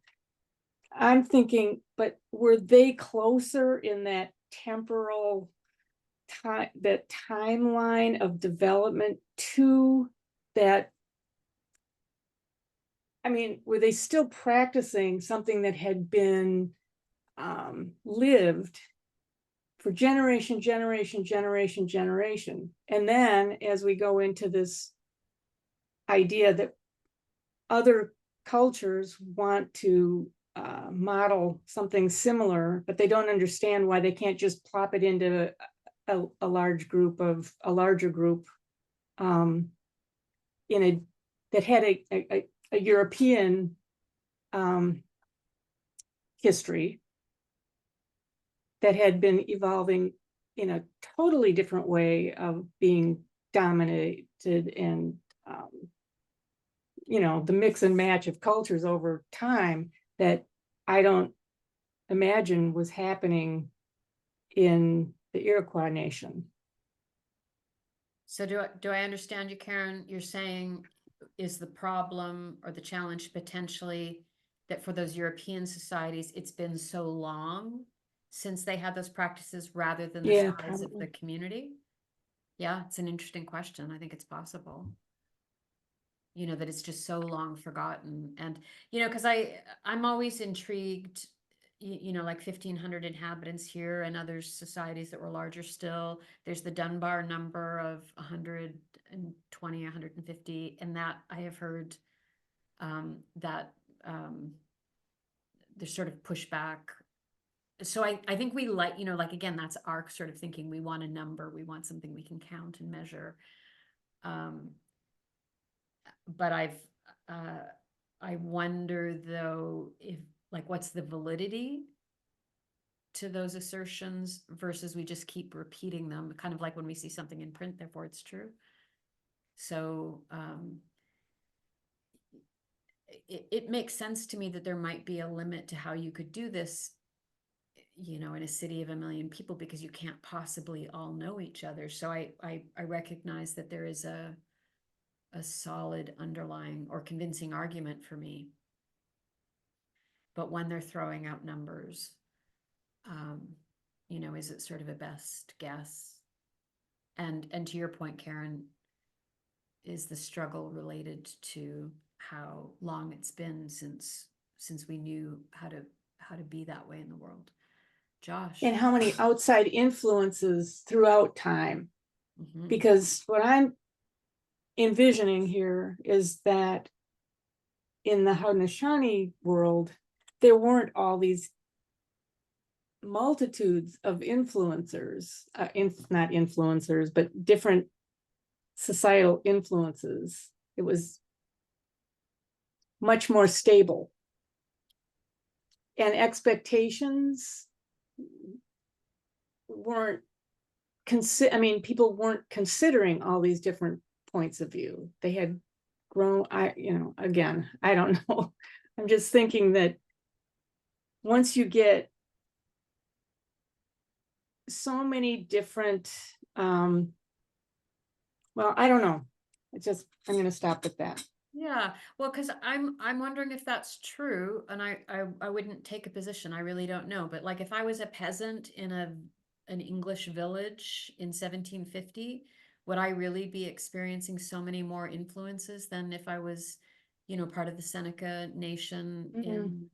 Speaker 5: I'm thinking, but were they closer in that temporal time, that timeline of development to that? I mean, were they still practicing something that had been lived for generation? And then as we go into this idea that other cultures want to model something similar, but they don't understand why they can't just plop it into a larger group that had a European history that had been evolving in a totally different way of being dominated and the mix and match of cultures over time that I don't imagine was happening in the Iroquois nation.
Speaker 1: So do I understand you, Karen? You're saying, is the problem or the challenge potentially that for those European societies, it's been so long since they had those practices rather than the
Speaker 5: Yeah,
Speaker 1: size of
Speaker 5: probably.
Speaker 1: the community? Yeah, it's an interesting question. I think it's possible. That it's just so long forgotten. And, because I'm always intrigued, like 1,500 inhabitants here and other societies that were larger still. There's the Dunbar number of 120, 150, and that I have heard that there's sort of pushback. So I think we like, again, that's our sort of thinking. We want a number, we want something we can count and measure. But I wonder though, if what's the validity to those assertions versus we just keep repeating them, kind of like when we see something in print, therefore it's true. So it makes sense to me that there might be a limit to how you could do this, in a city of 1 million people, because you can't possibly all know each other. So I recognize that there is a solid underlying or convincing argument for me. But when they're throwing out numbers, is it sort of a best guess? And to your point, Karen, is the struggle related to how long it's been since we knew how to be that way in the world? Josh.
Speaker 5: And how many outside influences throughout time?
Speaker 1: Mhm.
Speaker 5: Because what I'm envisioning here is that in the Haudenosaunee world, there weren't all these multitudes of influencers, not influencers, but different societal influences. It was much more stable. And expectations weren't people weren't considering all these different points of view. They had grown, again, I don't know. I'm just thinking that once you get so many different, well, I don't know. I'm going to stop with that.
Speaker 1: Yeah, well, because I'm wondering if that's true, and I wouldn't take a position. I really don't know. But if I was a peasant in an English village in 1750, would I really be experiencing so many more influences than if I was, part of the Seneca Nation in,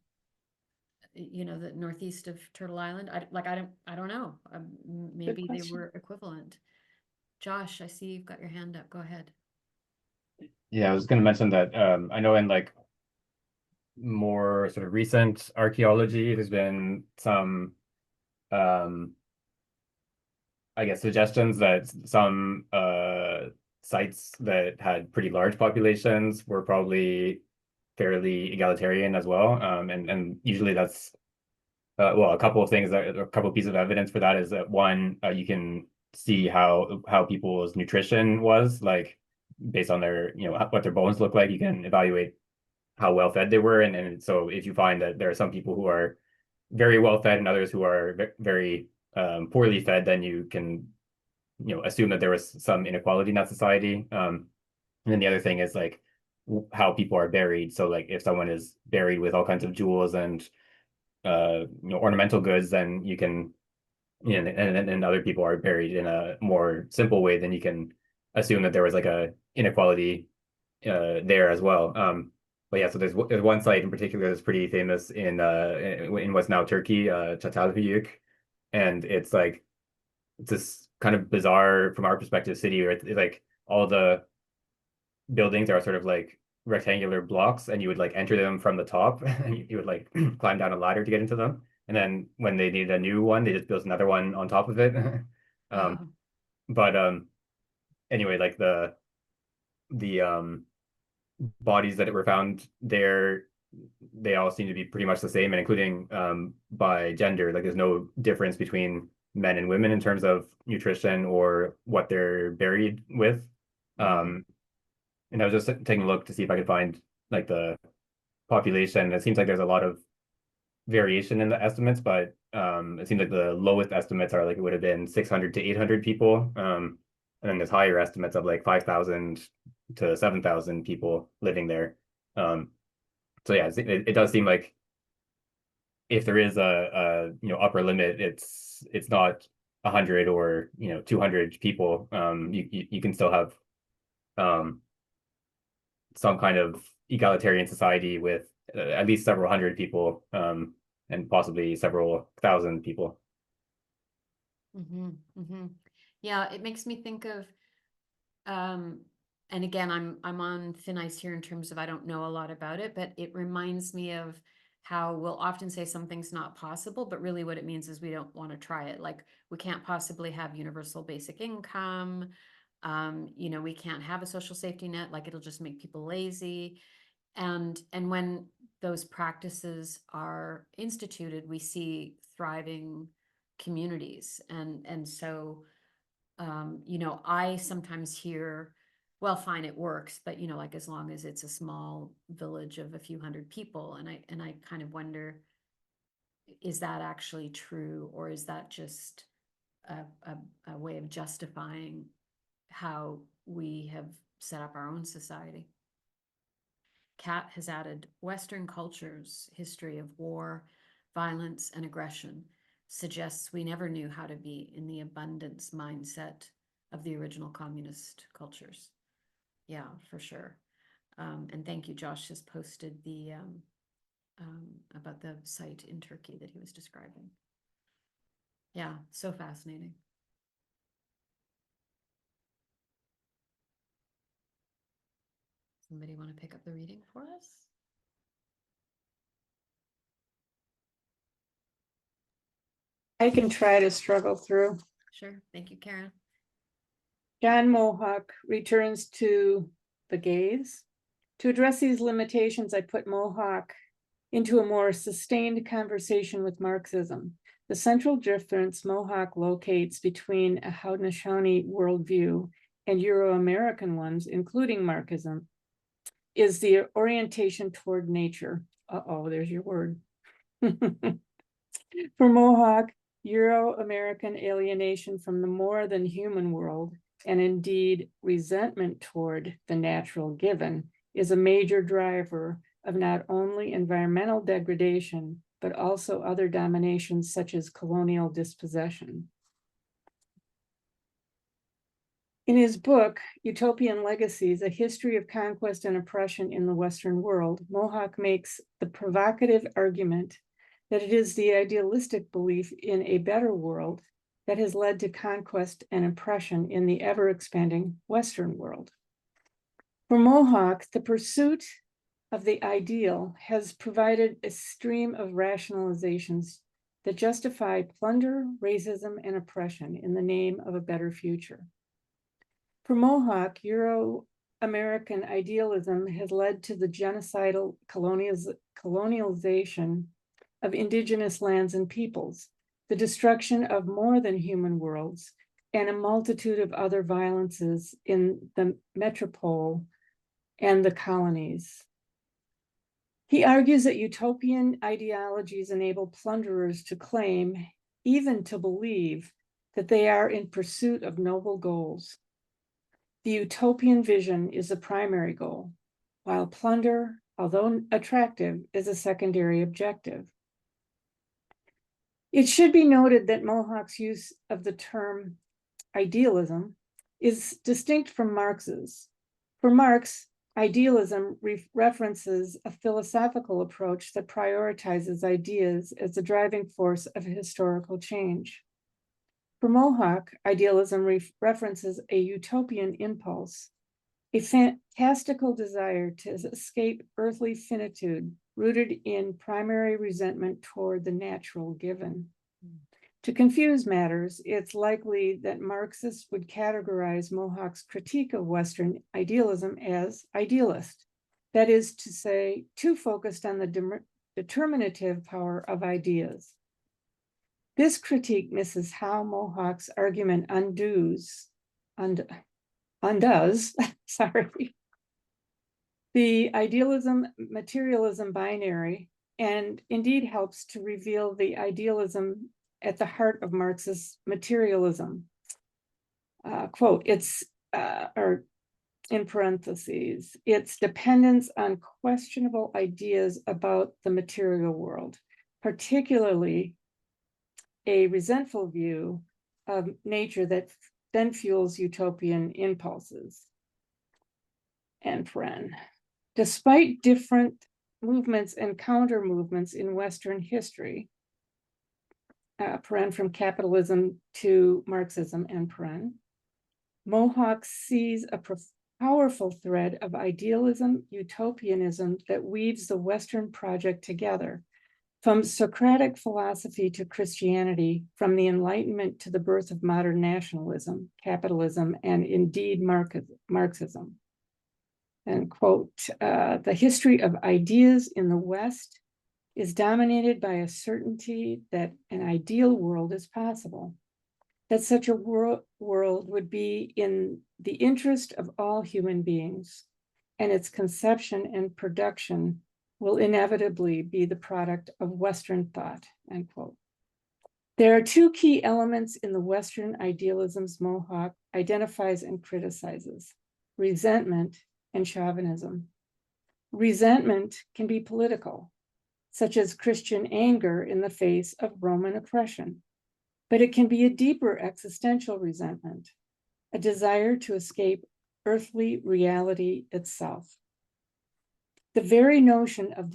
Speaker 1: the northeast of Turtle Island? I don't know. Maybe they were equivalent. Josh, I see you've got your hand up. Go ahead.
Speaker 3: Yeah, I was going to mention that I know in more sort of recent archaeology, there's been some I guess suggestions that some sites that had pretty large populations were probably fairly egalitarian as well. And usually that's well, a couple of things, a couple of pieces of evidence for that is that one, you can see how people's nutrition was, like based on their, what their bones look like. You can evaluate how well fed they were, and so if you find that there are some people who are very well fed and others who are very poorly fed, then you can assume that there was some inequality in that society. And then the other thing is like how people are buried. So like if someone is buried with all kinds of jewels and ornamental goods, then you can, and other people are buried in a more simple way, then you can assume that there was like a inequality there as well. But yeah, so there's one site in particular that's pretty famous in what's now Turkey, Çatalhöyük, and it's this kind of bizarre from our perspective city where it's like all the buildings are sort of like rectangular blocks, and you would like enter them from the top, and you would like climb down a ladder to get into them. And then when they needed a new one, they just built another one on top of it.
Speaker 1: Wow.
Speaker 3: But anyway, like the bodies that were found there, they all seem to be pretty much the same, and including by gender. Like there's no difference between men and women in terms of nutrition or what they're buried with. And I was just taking a look to see if I could find like the population. It seems like there's a lot of variation in the estimates, but it seems like the lowest estimates are like it would have been 600 to 800 people. And then there's higher estimates of like 5,000 to 7,000 people living there. So yeah, it does seem like if there is a upper limit, it's not 100 or 200 people. You can still have some kind of egalitarian society with at least several hundred people, and possibly several thousand people.
Speaker 1: Yeah, it makes me think of, and again, I'm on thin ice here in terms of I don't know a lot about it, but it reminds me of how we'll often say something's not possible, but really what it means is we don't want to try it. Like we can't possibly have universal basic income. We can't have a social safety net, like it'll just make people lazy. And when those practices are instituted, we see thriving communities. And so, I sometimes hear, well, fine, it works, but like as long as it's a small village of a few hundred people, and I kind of wonder, is that actually true, or is that just a way of justifying how we have set up our own society? Kat has added, Western culture's history of war, violence, and aggression suggests we never knew how to be in the abundance mindset of the original communist cultures. Yeah, for sure. And thank you, Josh has posted the about the site in Turkey that he was describing. Yeah, so fascinating. Somebody want to pick up the reading for us?
Speaker 5: I can try to struggle through.
Speaker 1: Sure. Thank you, Karen.
Speaker 5: John Mohawk returns to the gaze. To address these limitations, I put Mohawk into a more sustained conversation with Marxism. The central difference Mohawk locates between a Haudenosaunee worldview and Euro-American ones, including Marxism, is the orientation toward nature. Uh-oh, there's your word. For Mohawk, Euro-American alienation from the more than human world, and indeed resentment toward the natural given, is a major driver of not only environmental degradation, but also other dominations such as colonial dispossession. In his book, Utopian Legacies, A History of Conquest and Oppression in the Western World, Mohawk makes the provocative argument that it is the idealistic belief in a better world that has led to conquest and oppression in the ever-expanding Western world. For Mohawk, the pursuit of the ideal has provided a stream of rationalizations that justify plunder, racism, and oppression in the name of a better future. For Mohawk, Euro-American idealism has led to the genocidal colonialization of indigenous lands and peoples, the destruction of more than human worlds, and a multitude of other violences in the metropole and the colonies. He argues that utopian ideologies enable plunderers to claim, even to believe, that they are in pursuit of noble goals. The utopian vision is the primary goal, while plunder, although attractive, is a secondary objective. It should be noted that Mohawk's use of the term idealism is distinct from Marx's. For Marx, idealism references a philosophical approach that prioritizes ideas as the driving force of historical change. For Mohawk, idealism references a utopian impulse, a fantastical desire to escape earthly finitude rooted in primary resentment toward the natural given. To confuse matters, it's likely that Marxists would categorize Mohawk's critique of Western idealism as idealist, that is to say, too focused on the determinative power of ideas. This critique misses how Mohawk's argument undoes the idealism-materialism binary, and indeed helps to reveal the idealism at the heart of Marxist materialism. Quote, or in parentheses, its dependence on questionable ideas about the material world, particularly a resentful view of nature that then fuels utopian impulses. And despite different movements and counter movements in Western history, from capitalism to Marxism, Mohawk sees a powerful thread of idealism, utopianism that weaves the Western project together. From Socratic philosophy to Christianity, from the Enlightenment to the birth of modern nationalism, capitalism, and indeed Marxism. And quote, the history of ideas in the West is dominated by a certainty that an ideal world is possible, that such a world would be in the interest of all human beings, and its conception and production will inevitably be the product of Western thought, end quote. There are two key elements in the Western idealisms Mohawk identifies and criticizes: resentment and chauvinism. Resentment can be political, such as Christian anger in the face of Roman oppression, but it can be a deeper existential resentment, a desire to escape earthly reality itself. The very notion of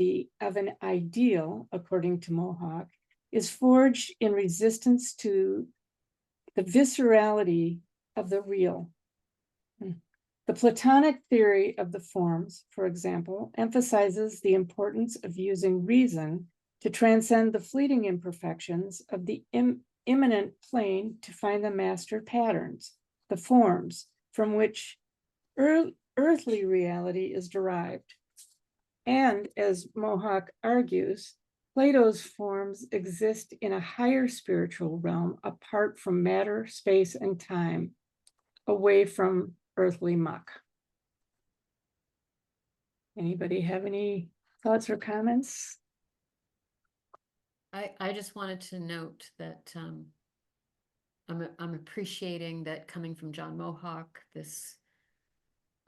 Speaker 5: an ideal, according to Mohawk, is forged in resistance to the viscerality of the real. The Platonic theory of the forms, for example, emphasizes the importance of using reason to transcend the fleeting imperfections of the immanent plane to find the master patterns, the forms from which earthly reality is derived. And as Mohawk argues, Plato's forms exist in a higher spiritual realm apart from matter, space, and time, away from earthly muck. Anybody have any thoughts or comments?
Speaker 1: I just wanted to note that I'm appreciating that coming from John Mohawk, this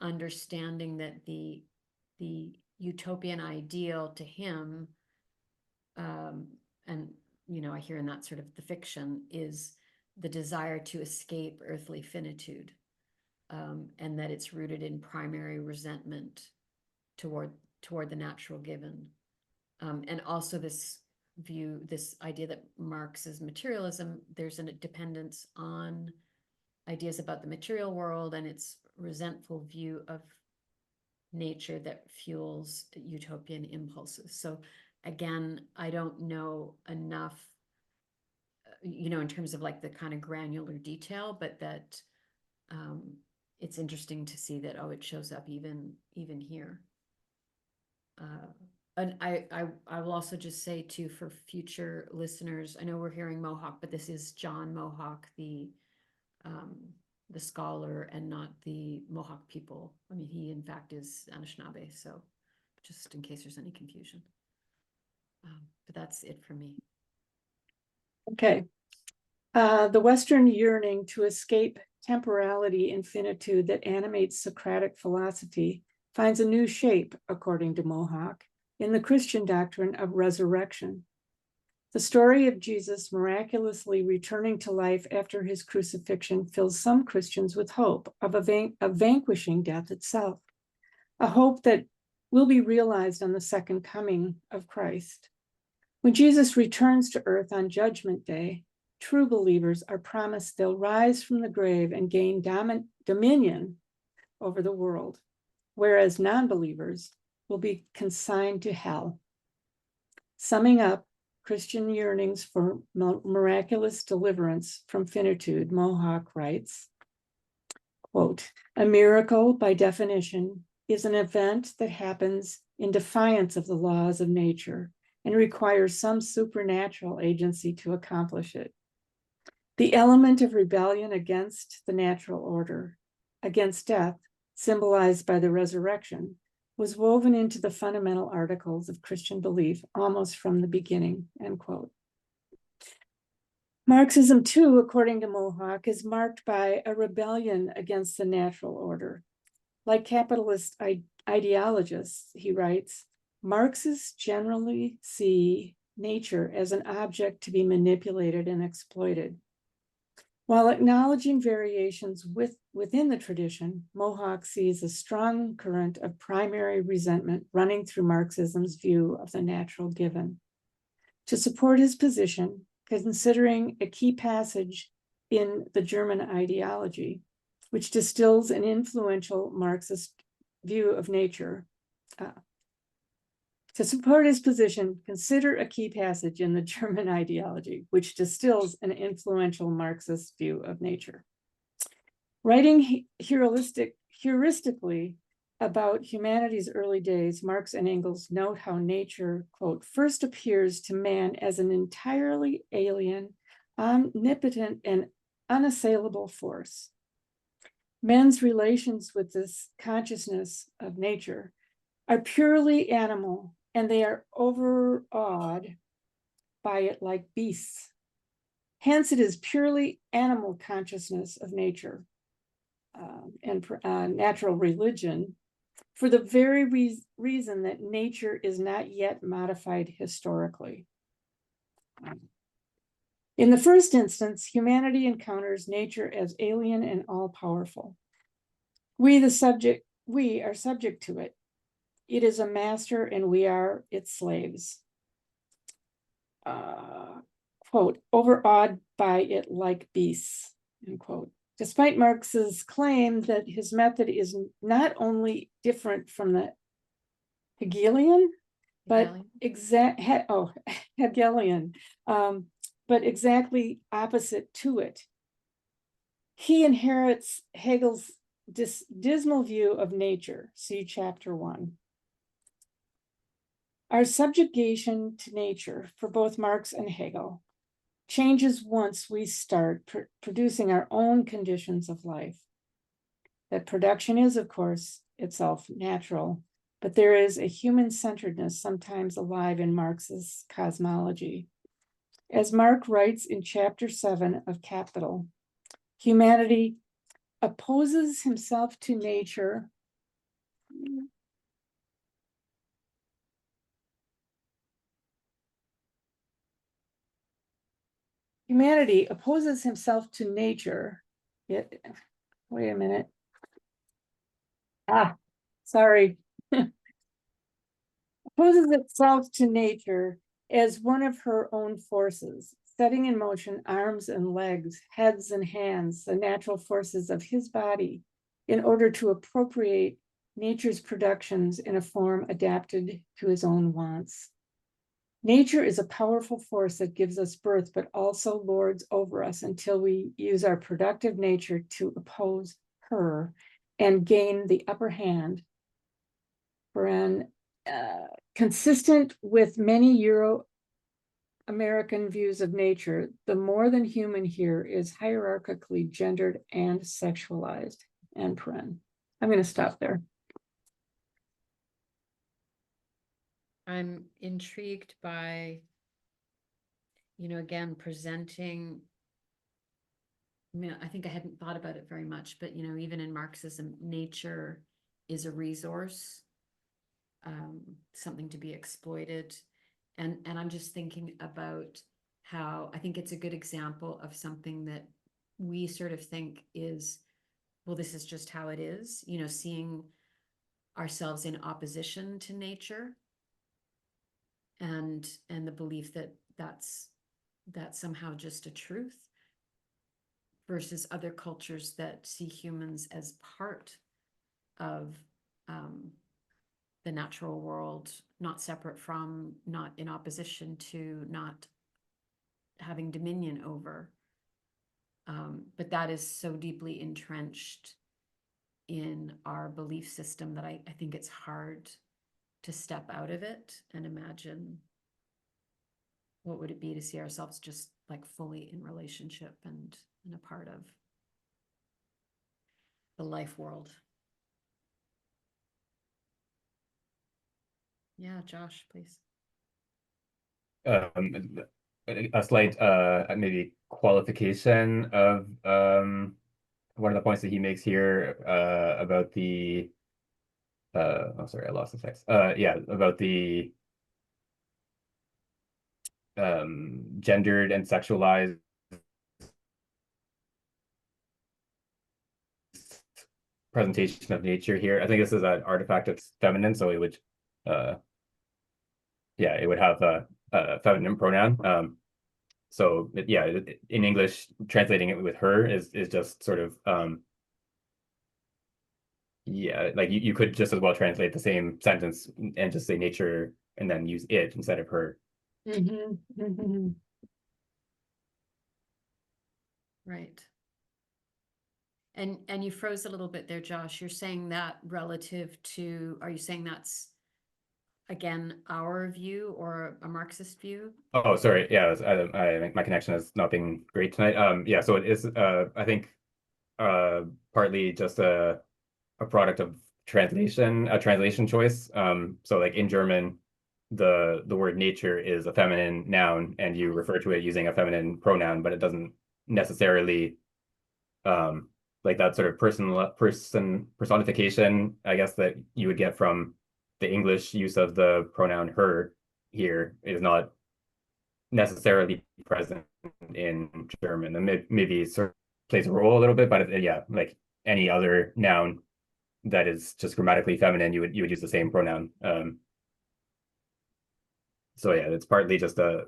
Speaker 1: understanding that the utopian ideal to him, and I hear in that sort of the fiction, is the desire to escape earthly finitude, and that it's rooted in primary resentment toward the natural given, and also this idea that Marx's materialism, there's a dependence on ideas about the material world and its resentful view of nature that fuels utopian impulses. So again, I don't know enough, in terms of like the kind of granular detail, but that it's interesting to see that, it shows up even here. And I will also just say too, for future listeners, I know we're hearing Mohawk, but this is John Mohawk, the scholar, and not the Mohawk people. I mean, he in fact is Anishinaabe, so just in case there's any confusion. But that's it for me.
Speaker 5: Okay. The Western yearning to escape temporality and finitude that animates Socratic philosophy finds a new shape, according to Mohawk, in the Christian doctrine of resurrection. The story of Jesus miraculously returning to life after his crucifixion fills some Christians with hope of vanquishing death itself, a hope that will be realized on the second coming of Christ. When Jesus returns to earth on Judgment Day, true believers are promised they'll rise from the grave and gain dominion over the world, whereas non-believers will be consigned to hell. Summing up Christian yearnings for miraculous deliverance from finitude, Mohawk writes, quote, "A miracle, by definition, is an event that happens in defiance of the laws of nature and requires some supernatural agency to accomplish it. The element of rebellion against the natural order, against death, symbolized by the resurrection, was woven into the fundamental articles of Christian belief almost from the beginning," end quote. Marxism, too, according to Mohawk, is marked by a rebellion against the natural order. Like capitalist ideologists, he writes, Marxists generally see nature as an object to be manipulated and exploited. While acknowledging variations within the tradition, Mohawk sees a strong current of primary resentment running through Marxism's view of the natural given. To support his position, considering a key passage in the German ideology, which distills an influential Marxist view of nature. To support his position, consider a key passage in the German ideology, which distills an influential Marxist view of nature. Writing heuristically about humanity's early days, Marx and Engels note how nature, quote, "first appears to man as an entirely alien, omnipotent, and unassailable force. Men's relations with this consciousness of nature are purely animal, and they are overawed by it like beasts. Hence, it is purely animal consciousness of nature and natural religion, for the very reason that nature is not yet modified historically. In the first instance, humanity encounters nature as alien and all-powerful. We are subject to it. It is a master and we are its slaves." Quote, "overawed by it like beasts," end quote. Despite Marx's claim that his method is not only different from the Hegelian, but Hegelian, but exactly opposite to it. He inherits Hegel's dismal view of nature. See chapter 1. Our subjugation to nature for both Marx and Hegel changes once we start producing our own conditions of life. That production is, of course, itself natural, but there is a human-centeredness sometimes alive in Marx's cosmology. As Marx writes in chapter 7 of Capital, humanity opposes himself to nature Humanity opposes himself to nature. Wait a minute. Sorry. Opposes itself to nature as one of her own forces, setting in motion arms and legs, heads and hands, the natural forces of his body, in order to appropriate nature's productions in a form adapted to his own wants. Nature is a powerful force that gives us birth, but also lords over us until we use our productive nature to oppose her and gain the upper hand. consistent with many Euro-American views of nature, the more than human here is hierarchically gendered and sexualized. And paren. I'm going to stop there.
Speaker 1: I'm intrigued by, again, presenting. I mean, I think I hadn't thought about it very much, but even in Marxism, nature is a resource, something to be exploited. And I'm just thinking about how I think it's a good example of something that we sort of think is, well, this is just how it is, seeing ourselves in opposition to nature, and the belief that that's somehow just a truth, versus other cultures that see humans as part of the natural world, not separate from, not in opposition to, not having dominion over. But that is so deeply entrenched in our belief system that I think it's hard to step out of it and imagine what would it be to see ourselves just like fully in relationship and a part of the life world. Yeah, Josh, please.
Speaker 3: A slight maybe qualification of one of the points that he makes here about the oh sorry, I lost the text. Yeah, about the gendered and sexualized presentation of nature here. I think this is an artifact of feminine, so it would yeah, it would have a feminine pronoun. So yeah, in English, translating it with her is just sort of yeah, like you could just as well translate the same sentence and just say nature and then use it instead of her.
Speaker 1: Right. And you froze a little bit there, Josh. You're saying that relative to, are you saying that's again our view or a Marxist view?
Speaker 3: Oh, sorry. Yeah, my connection has not been great tonight. Yeah, so it is I think partly just a product of translation, a translation choice. So like in German, the word nature is a feminine noun and you refer to it using a feminine pronoun, but it doesn't necessarily like that sort of personification, I guess, that you would get from the English use of the pronoun her here is not necessarily present in German. And maybe it sort of plays a role a little bit, but yeah, like any other noun that is just grammatically feminine, you would use the same pronoun. So yeah, it's partly just a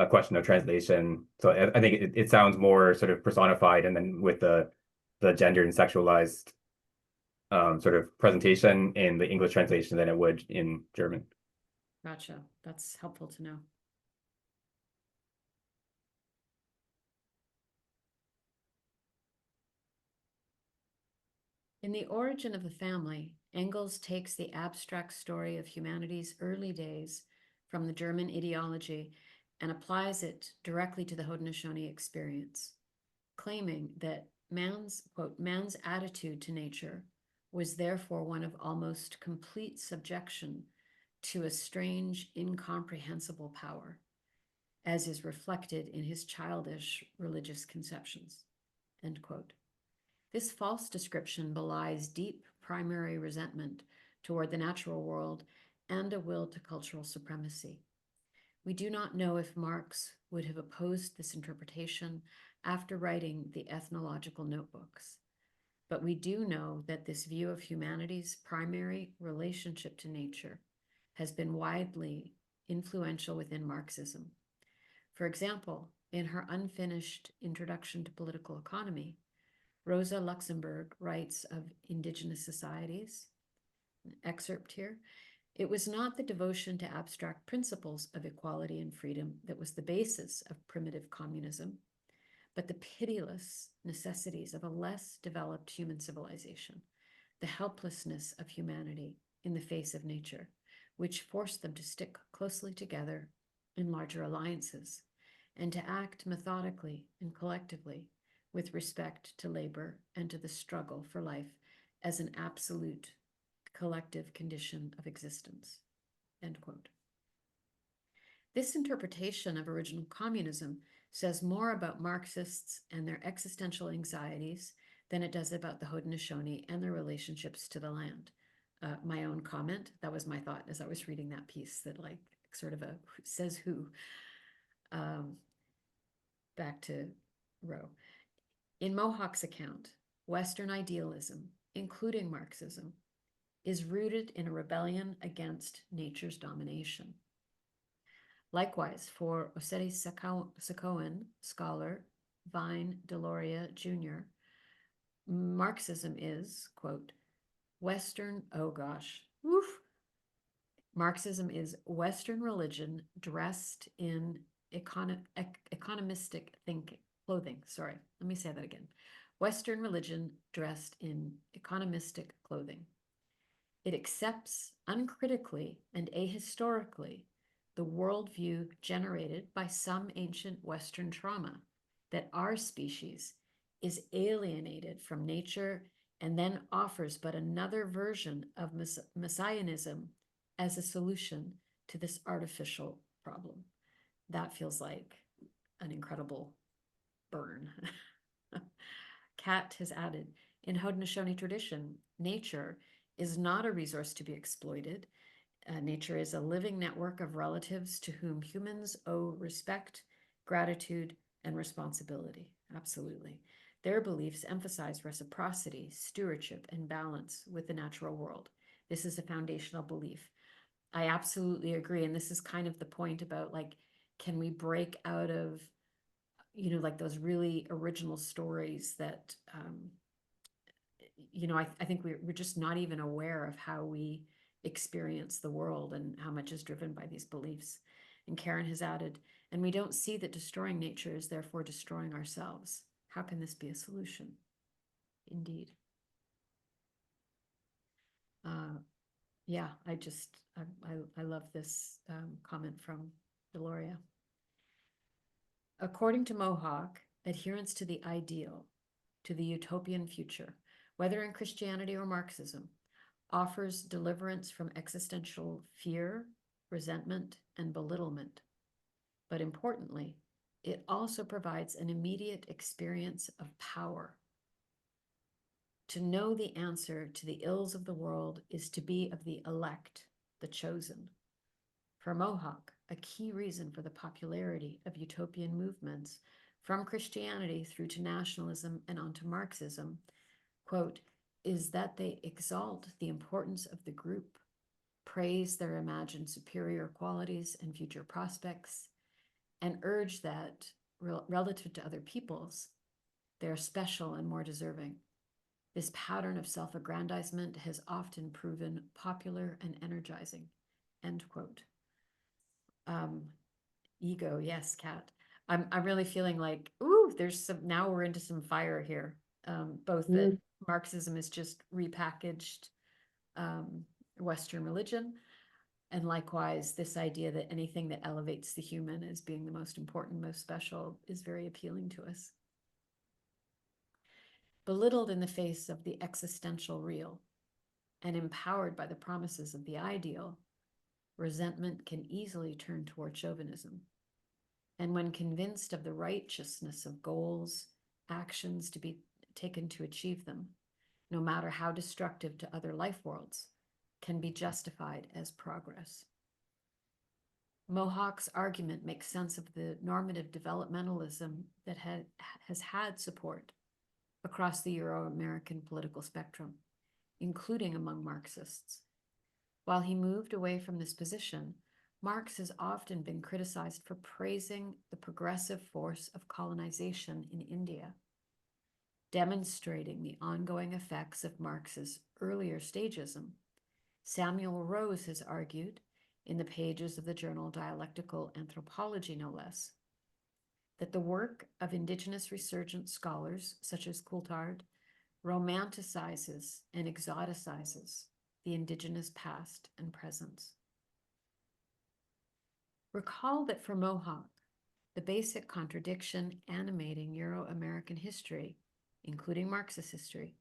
Speaker 3: question of translation. So I think it sounds more sort of personified, and then with the gendered and sexualized sort of presentation in the English translation than it would in German.
Speaker 1: Gotcha. That's helpful to know. In The Origin of the Family, Engels takes the abstract story of humanity's early days from the German ideology and applies it directly to the Haudenosaunee experience, claiming that man's, quote, man's attitude to nature was therefore one of almost complete subjection to a strange, incomprehensible power, as is reflected in his childish religious conceptions, end quote. This false description belies deep primary resentment toward the natural world and a will to cultural supremacy. We do not know if Marx would have opposed this interpretation after writing the ethnological notebooks, but we do know that this view of humanity's primary relationship to nature has been widely influential within Marxism. For example, in her unfinished Introduction to Political Economy, Rosa Luxemburg writes of indigenous societies, an excerpt here, "It was not the devotion to abstract principles of equality and freedom that was the basis of primitive communism, but the pitiless necessities of a less developed human civilization, the helplessness of humanity in the face of nature, which forced them to stick closely together in larger alliances and to act methodically and collectively with respect to labor and to the struggle for life as an absolute collective condition of existence. End quote. This interpretation of original communism says more about Marxists and their existential anxieties than it does about the Haudenosaunee and their relationships to the land. My own comment, that was my thought as I was reading that piece, that like sort of a says who. Back to Rowe. In Mohawk's account, Western idealism, including Marxism, is rooted in a rebellion against nature's domination. Likewise, for Oseti Sakoan scholar Vine Deloria Jr., Marxism is, quote, Western, oh gosh, woof. Marxism is Western religion dressed in economistic clothing. Sorry, let me say that again. Western religion dressed in economistic clothing. It accepts uncritically and ahistorically the worldview generated by some ancient Western trauma that our species is alienated from nature and then offers but another version of messianism as a solution to this artificial problem. That feels like an incredible burn. Kat has added, in Haudenosaunee tradition, nature is not a resource to be exploited. Nature is a living network of relatives to whom humans owe respect, gratitude, and responsibility. Absolutely. Their beliefs emphasize reciprocity, stewardship, and balance with the natural world. This is a foundational belief. I absolutely agree. And this is kind of the point about like, can we break out of, you know, like those really original stories that, you know, I think we're just not even aware of how we experience the world and how much is driven by these beliefs. And Karen has added, and we don't see that destroying nature is therefore destroying ourselves. How can this be a solution? Indeed. Yeah, I love this comment from Deloria. According to Mohawk, adherence to the ideal, to the utopian future, whether in Christianity or Marxism, offers deliverance from existential fear, resentment, and belittlement. But importantly, it also provides an immediate experience of power. To know the answer to the ills of the world is to be of the elect, the chosen. For Mohawk, a key reason for the popularity of utopian movements from Christianity through to nationalism and onto Marxism, quote, is that they exalt the importance of the group, praise their imagined superior qualities and future prospects, and urge that, relative to other peoples, they are special and more deserving. This pattern of self-aggrandizement has often proven popular and energizing, end quote. Ego, yes, Kat. I'm really feeling like, ooh, there's some, now we're into some fire here. Both that Marxism is just repackaged Western religion, and likewise, this idea that anything that elevates the human as being the most important, most special is very appealing to us. Belittled in the face of the existential real and empowered by the promises of the ideal, resentment can easily turn toward chauvinism. And when convinced of the righteousness of goals, actions to be taken to achieve them, no matter how destructive to other life worlds, can be justified as progress. Mohawk's argument makes sense of the normative developmentalism that has had support across the Euro-American political spectrum, including among Marxists. While he moved away from this position, Marx has often been criticized for praising the progressive force of colonization in India, demonstrating the ongoing effects of Marx's earlier stagism. Samuel Rose has argued, in the pages of the journal Dialectical Anthropology no less, that the work of indigenous resurgent scholars such as Coulthard romanticizes and exoticizes the indigenous past and present. Recall that for Mohawk, the basic contradiction animating Euro-American history, including Marxist history,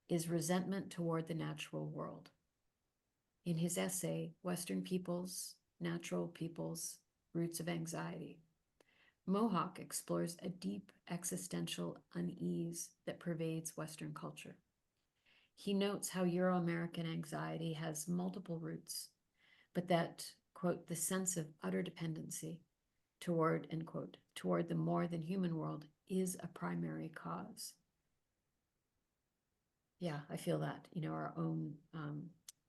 Speaker 1: is resentment toward the natural world. In his essay, Western Peoples, Natural Peoples, Roots of Anxiety, Mohawk explores a deep existential unease that pervades Western culture. He notes how Euro-American anxiety has multiple roots, but that, quote, the sense of utter dependency toward, end quote, toward the more than human world is a primary cause. Yeah, I feel that, our own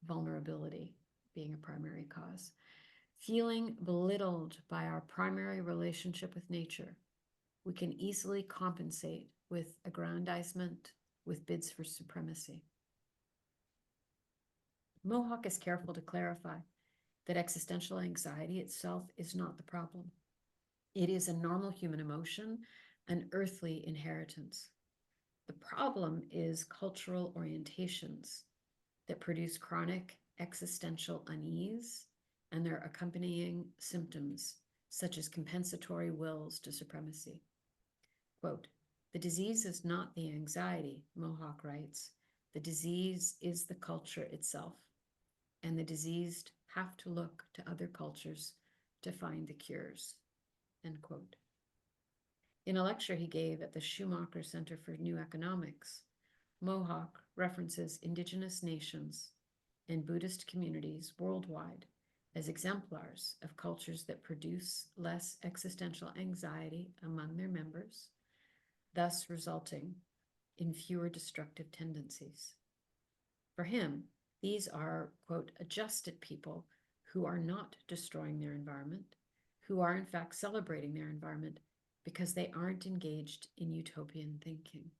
Speaker 1: vulnerability being a primary cause. Feeling belittled by our primary relationship with nature, we can easily compensate with aggrandizement, with bids for supremacy. Mohawk is careful to clarify that existential anxiety itself is not the problem. It is a normal human emotion, an earthly inheritance. The problem is cultural orientations that produce chronic existential unease and their accompanying symptoms, such as compensatory wills to supremacy. Quote, the disease is not the anxiety, Mohawk writes. The disease is the culture itself, and the diseased have to look to other cultures to find the cures, end quote. In a lecture he gave at the Rowe Center for New Economics, Mohawk references indigenous nations and Buddhist communities worldwide as exemplars of cultures that produce less existential anxiety among their members, thus resulting in fewer destructive tendencies. For him, these are, quote, adjusted people who are not destroying their environment, who are in fact celebrating their environment because they aren't engaged in utopian thinking,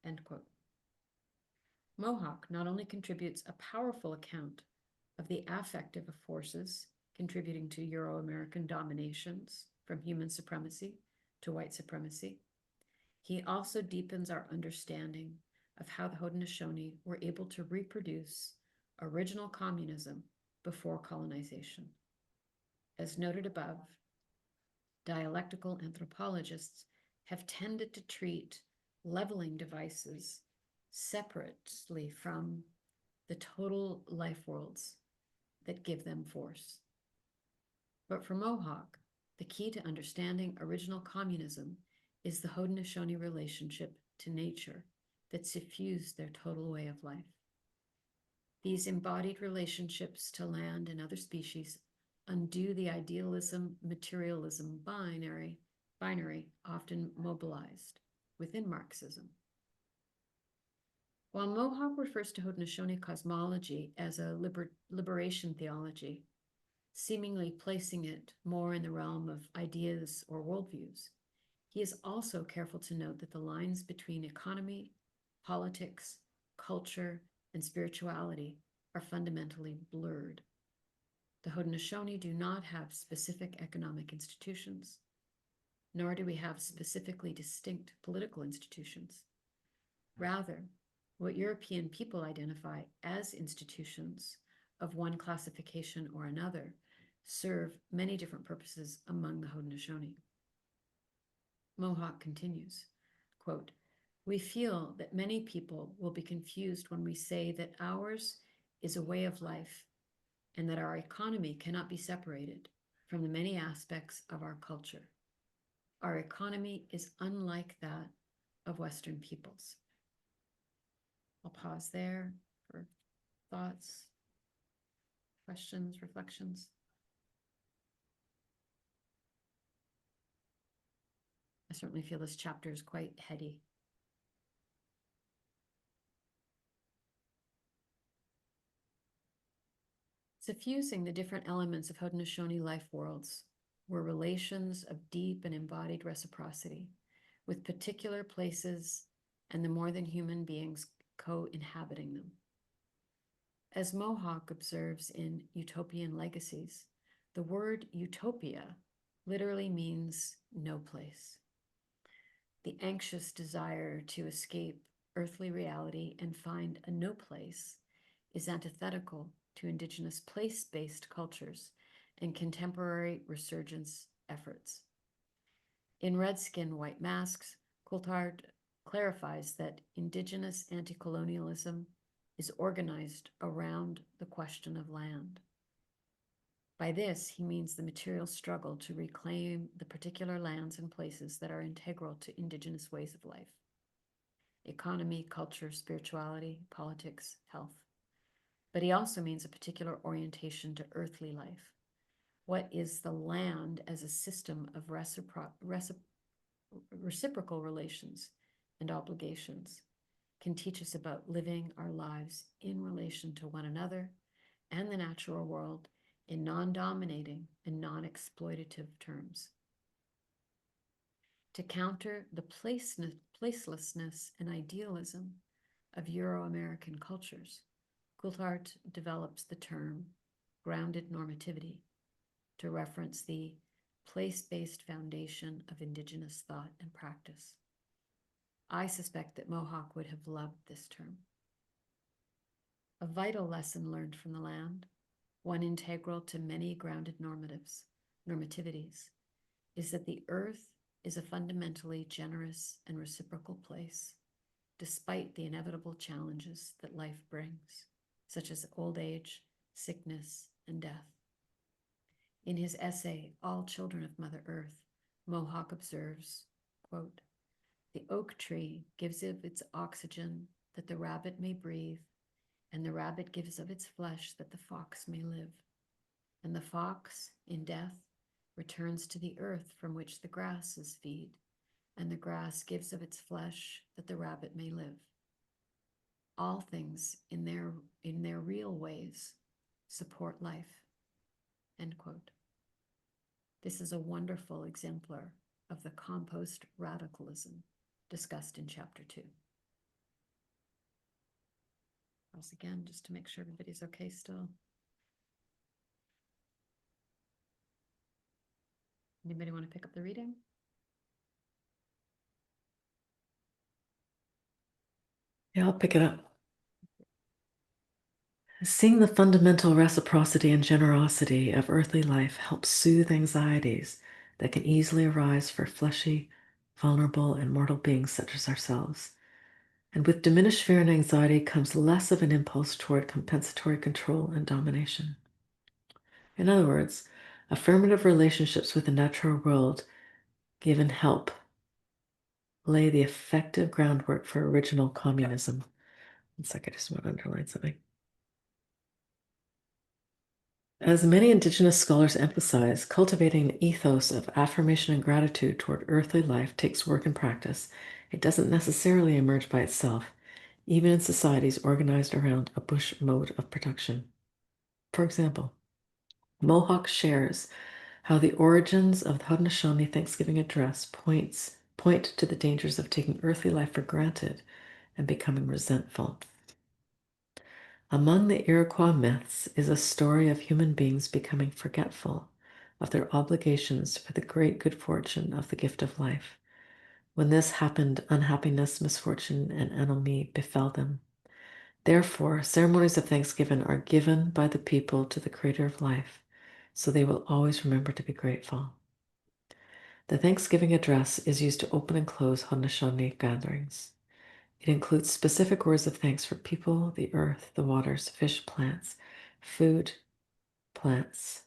Speaker 1: end quote. Mohawk not only contributes a powerful account of the affective forces contributing to Euro-American dominations from human supremacy to white supremacy, he also deepens our understanding of how the Haudenosaunee were able to reproduce original communism before colonization. As noted above, dialectical anthropologists have tended to treat leveling devices separately from the total life worlds that give them force. But for Mohawk, the key to understanding original communism is the Haudenosaunee relationship to nature that suffused their total way of life. These embodied relationships to land and other species undo the idealism-materialism binary often mobilized within Marxism. While Mohawk refers to Haudenosaunee cosmology as a liberation theology, seemingly placing it more in the realm of ideas or worldviews, he is also careful to note that the lines between economy, politics, culture, and spirituality are fundamentally blurred. The Haudenosaunee do not have specific economic institutions, nor do we have specifically distinct political institutions. Rather, what European people identify as institutions of one classification or another serve many different purposes among the Haudenosaunee. Mohawk continues, quote, we feel that many people will be confused when we say that ours is a way of life and that our economy cannot be separated from the many aspects of our culture. Our economy is unlike that of Western peoples. I'll pause there for thoughts, questions, reflections. I certainly feel this chapter is quite heady. Suffusing the different elements of Haudenosaunee life worlds were relations of deep and embodied reciprocity with particular places and the more than human beings co-inhabiting them. As Mohawk observes in Utopian Legacies, the word utopia literally means no place. The anxious desire to escape earthly reality and find a no place is antithetical to indigenous place-based cultures and contemporary resurgence efforts. In Red Skin, White Masks, Coulthard clarifies that indigenous anti-colonialism is organized around the question of land. By this, he means the material struggle to reclaim the particular lands and places that are integral to indigenous ways of life: economy, culture, spirituality, politics, health. But he also means a particular orientation to earthly life. What is the land as a system of reciprocal relations and obligations can teach us about living our lives in relation to one another and the natural world in non-dominating and non-exploitative terms. To counter the placelessness and idealism of Euro-American cultures, Coulthard develops the term grounded normativity to reference the place-based foundation of indigenous thought and practice. I suspect that Mohawk would have loved this term. A vital lesson learned from the land, one integral to many grounded normativities, is that the earth is a fundamentally generous and reciprocal place, despite the inevitable challenges that life brings, such as old age, sickness, and death. In his essay, All Children of Mother Earth, Mohawk observes, quote, "The oak tree gives of its oxygen that the rabbit may breathe, and the rabbit gives of its flesh that the fox may live. And the fox, in death, returns to the earth from which the grasses feed, and the grass gives of its flesh that the rabbit may live. All things in their real ways support life." End quote. This is a wonderful exemplar of the compost radicalism discussed in chapter 2. Pause again, just to make sure everybody's okay still. Anybody want to pick up the reading?
Speaker 4: Yeah, I'll pick it up. Seeing the fundamental reciprocity and generosity of earthly life helps soothe anxieties that can easily arise for fleshy, vulnerable, and mortal beings such as ourselves. And with diminished fear and anxiety comes less of an impulse toward compensatory control and domination. In other words, affirmative relationships with the natural world give and help lay the effective groundwork for original communism. One second, I just want to underline something. As many Indigenous scholars emphasize, cultivating an ethos of affirmation and gratitude toward earthly life takes work and practice. It doesn't necessarily emerge by itself, even in societies organized around a bush mode of production. For example, Mohawk shares how the origins of the Haudenosaunee Thanksgiving address point to the dangers of taking earthly life for granted and becoming resentful. Among the Iroquois myths is a story of human beings becoming forgetful of their obligations for the great good fortune of the gift of life. When this happened, unhappiness, misfortune, and ennui befell them. Therefore, ceremonies of Thanksgiving are given by the people to the Creator of life, so they will always remember to be grateful. The Thanksgiving address is used to open and close Haudenosaunee gatherings. It includes specific words of thanks for people, the earth, the waters, fish, plants, food, plants,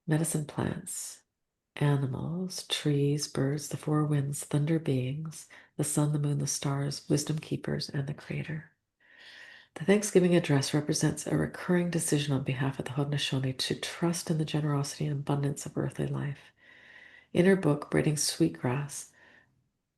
Speaker 4: medicine plants, animals, trees, birds, the four winds, thunder beings, the sun, the moon, the stars, wisdom keepers, and the Creator. The Thanksgiving address represents a recurring decision on behalf of the Haudenosaunee to trust in the generosity and abundance of earthly life. In her book, Braiding Sweetgrass,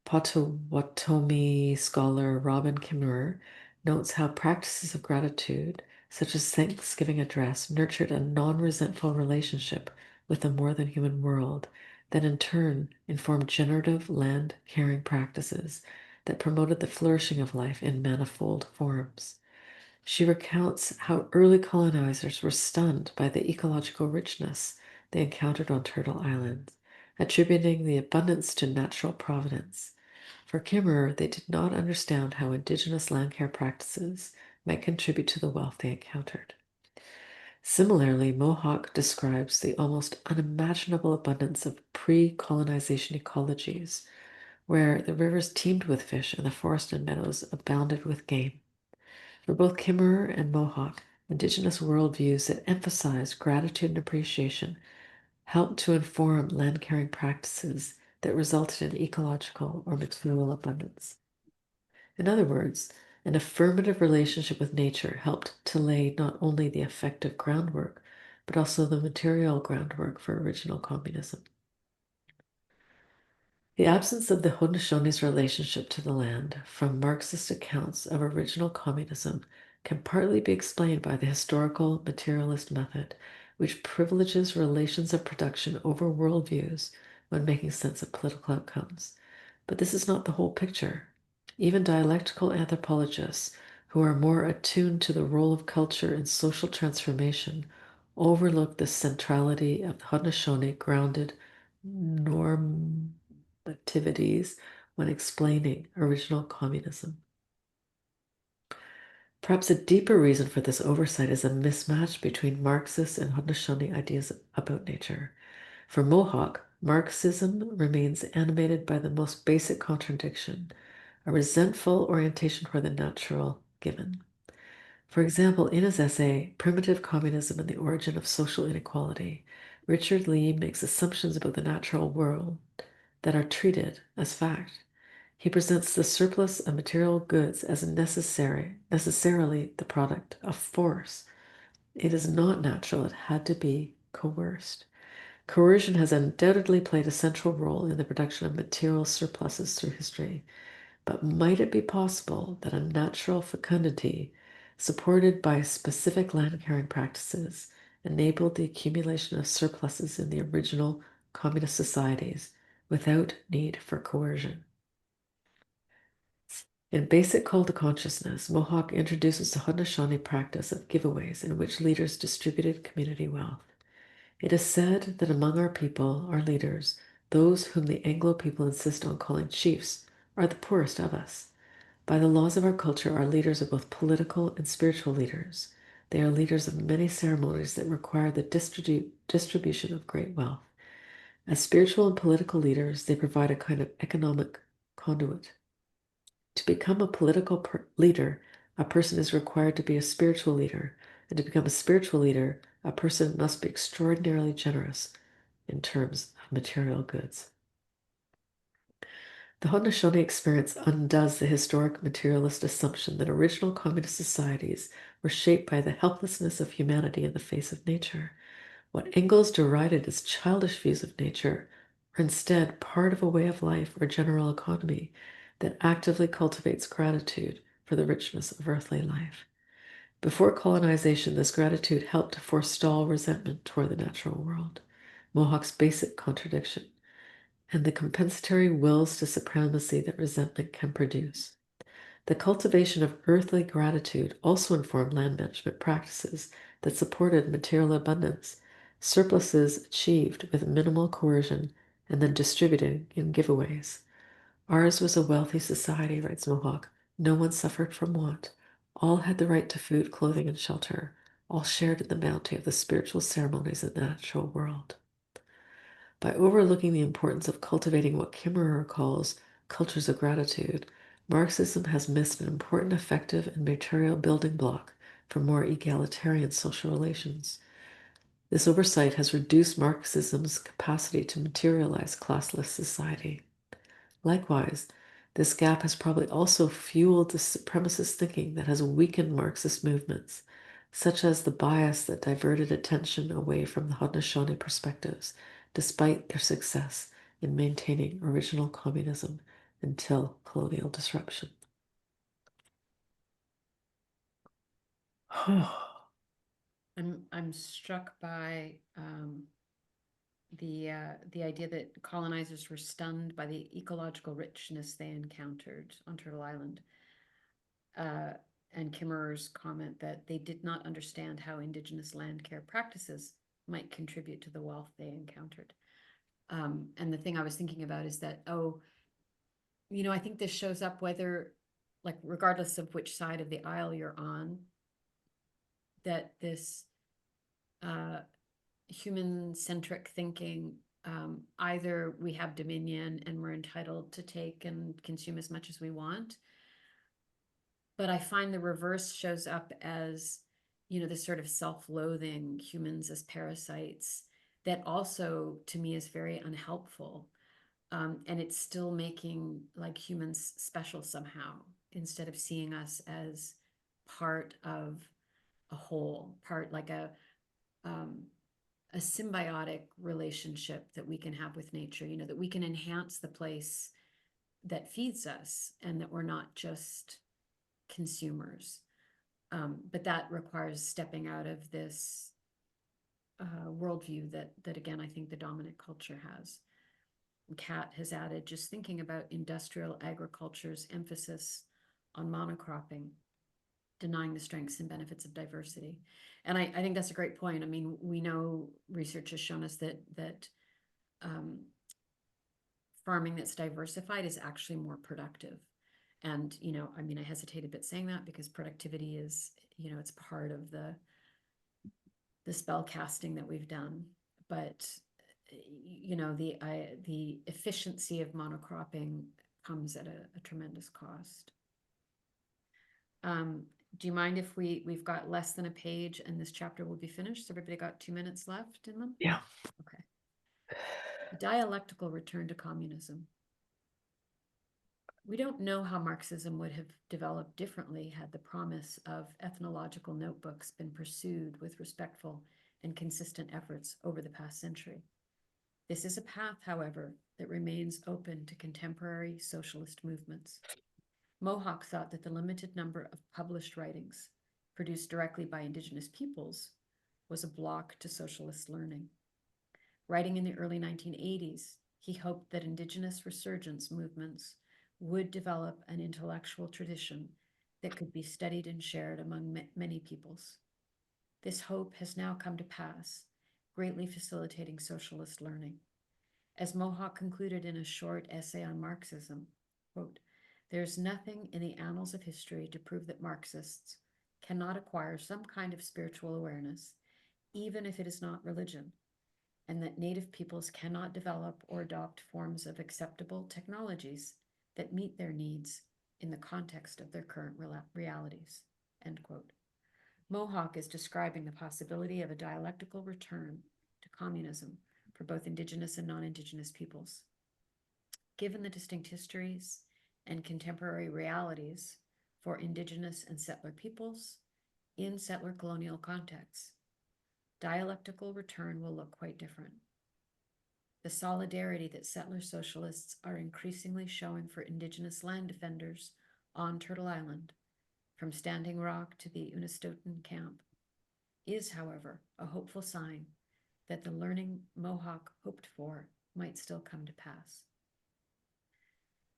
Speaker 4: Potawatomi scholar Robin Kimmerer notes how practices of gratitude, such as Thanksgiving address, nurtured a non-resentful relationship with the more than human world that in turn informed generative land-caring practices that promoted the flourishing of life in manifold forms. She recounts how early colonizers were stunned by the ecological richness they encountered on Turtle Island, attributing the abundance to natural providence. For Kimmerer, they did not understand how indigenous land care practices might contribute to the wealth they encountered. Similarly, Mohawk describes the almost unimaginable abundance of pre-colonization ecologies, where the rivers teemed with fish and the forest and meadows abounded with game. For both Kimmerer and Mohawk, indigenous worldviews that emphasize gratitude and appreciation helped to inform land-caring practices that resulted in ecological or material abundance. In other words, an affirmative relationship with nature helped to lay not only the effective groundwork, but also the material groundwork for original communism. The absence of the Haudenosaunee relationship to the land from Marxist accounts of original communism can partly be explained by the historical materialist method, which privileges relations of production over worldviews when making sense of political outcomes. But this is not the whole picture. Even dialectical anthropologists, who are more attuned to the role of culture in social transformation, overlook the centrality of the Haudenosaunee grounded normativities when explaining original communism. Perhaps a deeper reason for this oversight is a mismatch between Marxist and Haudenosaunee ideas about nature. For Mohawk, Marxism remains animated by the most basic contradiction, a resentful orientation toward the natural given. For example, in his essay, Primitive Communism and the Origin of Social Inequality, Richard Lee makes assumptions about the natural world that are treated as fact. He presents the surplus of material goods as necessarily the product of force. It is not natural, it had to be coerced. Coercion has undoubtedly played a central role in the production of material surpluses through history, but might it be possible that a natural fecundity, supported by specific land-caring practices, enabled the accumulation of surpluses in the original communist societies without need for coercion? In Basic Call to Consciousness, Mohawk introduces the Haudenosaunee practice of giveaways in which leaders distributed community wealth. It is said that among our people, our leaders, those whom the Anglo people insist on calling chiefs, are the poorest of us. By the laws of our culture, our leaders are both political and spiritual leaders. They are leaders of many ceremonies that require the distribution of great wealth. As spiritual and political leaders, they provide a kind of economic conduit. To become a political leader, a person is required to be a spiritual leader, and to become a spiritual leader, a person must be extraordinarily generous in terms of material goods. The Haudenosaunee experience undoes the historic materialist assumption that original communist societies were shaped by the helplessness of humanity in the face of nature. What Engels derided as childish views of nature are instead part of a way of life or general economy that actively cultivates gratitude for the richness of earthly life. Before colonization, this gratitude helped to forestall resentment toward the natural world, Mohawk's basic contradiction, and the compensatory wills to supremacy that resentment can produce. The cultivation of earthly gratitude also informed land management practices that supported material abundance, surpluses achieved with minimal coercion and then distributed in giveaways. Ours was a wealthy society, writes Mohawk. No one suffered from want. All had the right to food, clothing, and shelter. All shared in the bounty of the spiritual ceremonies of the natural world. By overlooking the importance of cultivating what Kimmerer calls cultures of gratitude, Marxism has missed an important, effective, and material building block for more egalitarian social relations. This oversight has reduced Marxism's capacity to materialize classless society. Likewise, this gap has probably also fueled the supremacist thinking that has weakened Marxist movements, such as the bias that diverted attention away from the Haudenosaunee perspectives, despite their success in maintaining original communism until colonial disruption.
Speaker 1: I'm struck by the idea that colonizers were stunned by the ecological richness they encountered on Turtle Island. And Kimmerer's comment that they did not understand how indigenous land care practices might contribute to the wealth they encountered. And the thing I was thinking about is that, I think this shows up whether, like, regardless of which side of the aisle you're on, that this human-centric thinking. Either we have dominion and we're entitled to take and consume as much as we want. But I find the reverse shows up as, this sort of self-loathing, humans as parasites, that also to me is very unhelpful. And it's still making like humans special somehow, instead of seeing us as part of a whole, part like a symbiotic relationship that we can have with nature, that we can enhance the place that feeds us, and that we're not just consumers. But that requires stepping out of this worldview that again, I think the dominant culture has. Kat has added, just thinking about industrial agriculture's emphasis on monocropping, denying the strengths and benefits of diversity. And I think that's a great point. I mean, we know research has shown us that farming that's diversified is actually more productive. And, I hesitate a bit saying that, because productivity is, it's part of the spell casting that we've done. But, the efficiency of monocropping comes at a tremendous cost. Do you mind if we've got less than a page and this chapter will be finished? So everybody got 2 minutes left in them?
Speaker 4: Yeah.
Speaker 1: Okay. Dialectical return to communism. We don't know how Marxism would have developed differently had the promise of ethnological notebooks been pursued with respectful and consistent efforts over the past century. This is a path, however, that remains open to contemporary socialist movements. Mohawk thought that the limited number of published writings produced directly by Indigenous peoples was a block to socialist learning. Writing in the early 1980s, he hoped that Indigenous resurgence movements would develop an intellectual tradition that could be studied and shared among many peoples. This hope has now come to pass, greatly facilitating socialist learning. As Mohawk concluded in a short essay on Marxism, quote, "There's nothing in the annals of history to prove that Marxists cannot acquire some kind of spiritual awareness, even if it is not religion, and that Native peoples cannot develop or adopt forms of acceptable technologies that meet their needs in the context of their current realities," end quote. Mohawk is describing the possibility of a dialectical return to communism for both Indigenous and non-Indigenous peoples. Given the distinct histories and contemporary realities for Indigenous and settler peoples in settler colonial contexts, dialectical return will look quite different. The solidarity that settler socialists are increasingly showing for Indigenous land defenders on Turtle Island, from Standing Rock to the Unistoten camp, is, however, a hopeful sign that the learning Mohawk hoped for might still come to pass.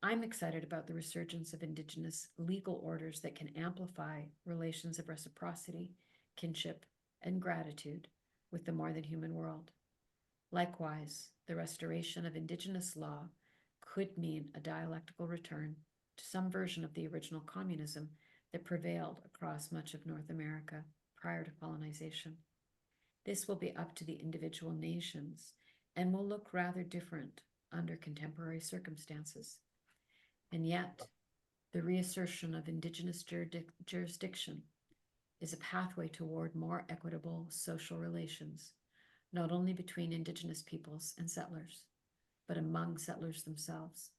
Speaker 1: I'm excited about the resurgence of Indigenous legal orders that can amplify relations of reciprocity, kinship, and gratitude with the more than human world. Likewise, the restoration of Indigenous law could mean a dialectical return to some version of the original communism that prevailed across much of North America prior to colonization. This will be up to the individual nations and will look rather different under contemporary circumstances. And yet, the reassertion of Indigenous jurisdiction is a pathway toward more equitable social relations, not only between Indigenous peoples and settlers, but among settlers themselves,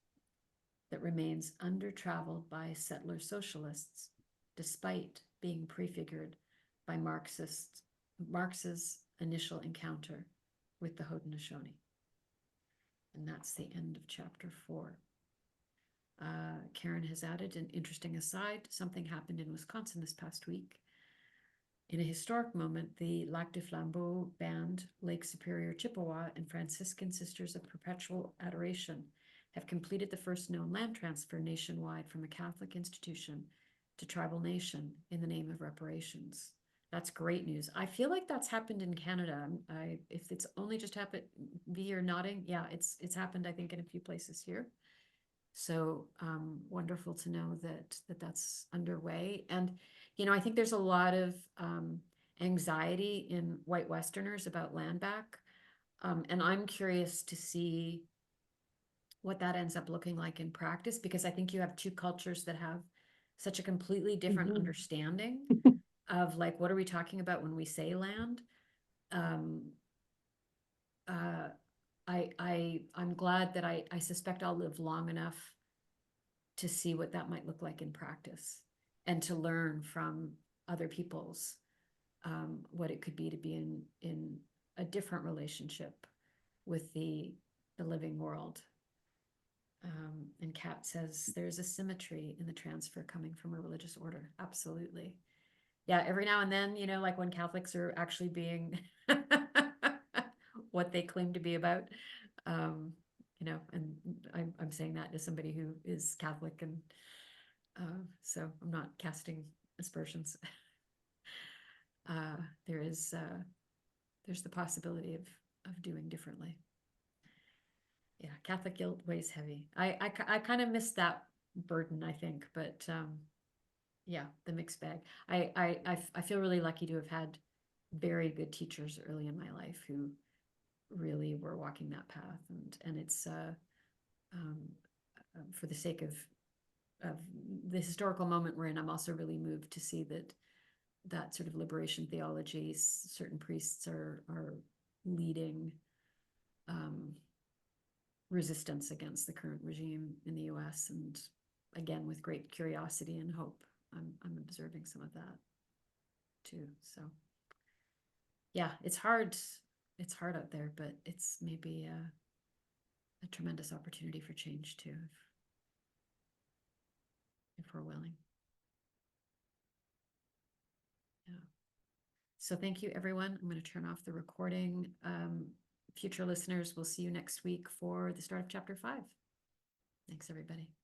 Speaker 1: that remains under-traveled by settler socialists, despite being prefigured by Marx's initial encounter with the Haudenosaunee. And that's the end of chapter 4. Karen has added an interesting aside. Something happened in Wisconsin this past week. In a historic moment, the Lac du Flambeau Band, Lake Superior Chippewa, and Franciscan Sisters of Perpetual Adoration have completed the first known land transfer nationwide from a Catholic institution to tribal nation in the name of reparations. That's great news. I feel like that's happened in Canada. If it's only just happened, V, you're nodding. Yeah, it's happened, I think, in a few places here. So wonderful to know that that's underway. And, I think there's a lot of anxiety in white Westerners about land back. And I'm curious to see what that ends up looking like in practice, because I think you have two cultures that have such a completely different
Speaker 2: Mhm.
Speaker 1: understanding of like, what are we talking about when we say land? I'm glad that I suspect I'll live long enough to see what that might look like in practice and to learn from other people's what it could be to be in a different relationship with the living world. And Kat says there's a symmetry in the transfer coming from a religious order. Absolutely. Yeah, every now and then, you know, like when Catholics are actually being what they claim to be about, you know, and I'm saying that as somebody who is Catholic, and so I'm not casting aspersions. There is there's the possibility of doing differently. Yeah, Catholic guilt weighs heavy. I kind of missed that burden, I think, but yeah, the mixed bag. I feel really lucky to have had very good teachers early in my life who really were walking that path, and it's for the sake of the historical moment we're in, I'm also really moved to see that sort of liberation theology, certain priests are leading resistance against the current regime in the US, and again with great curiosity and hope I'm observing some of that too. So yeah, it's hard out there, but it's maybe a tremendous opportunity for change too, if we're willing. Yeah. So thank you, everyone. I'm going to turn off the recording. Future listeners, we'll see you next week for the start of chapter 5. Thanks, everybody.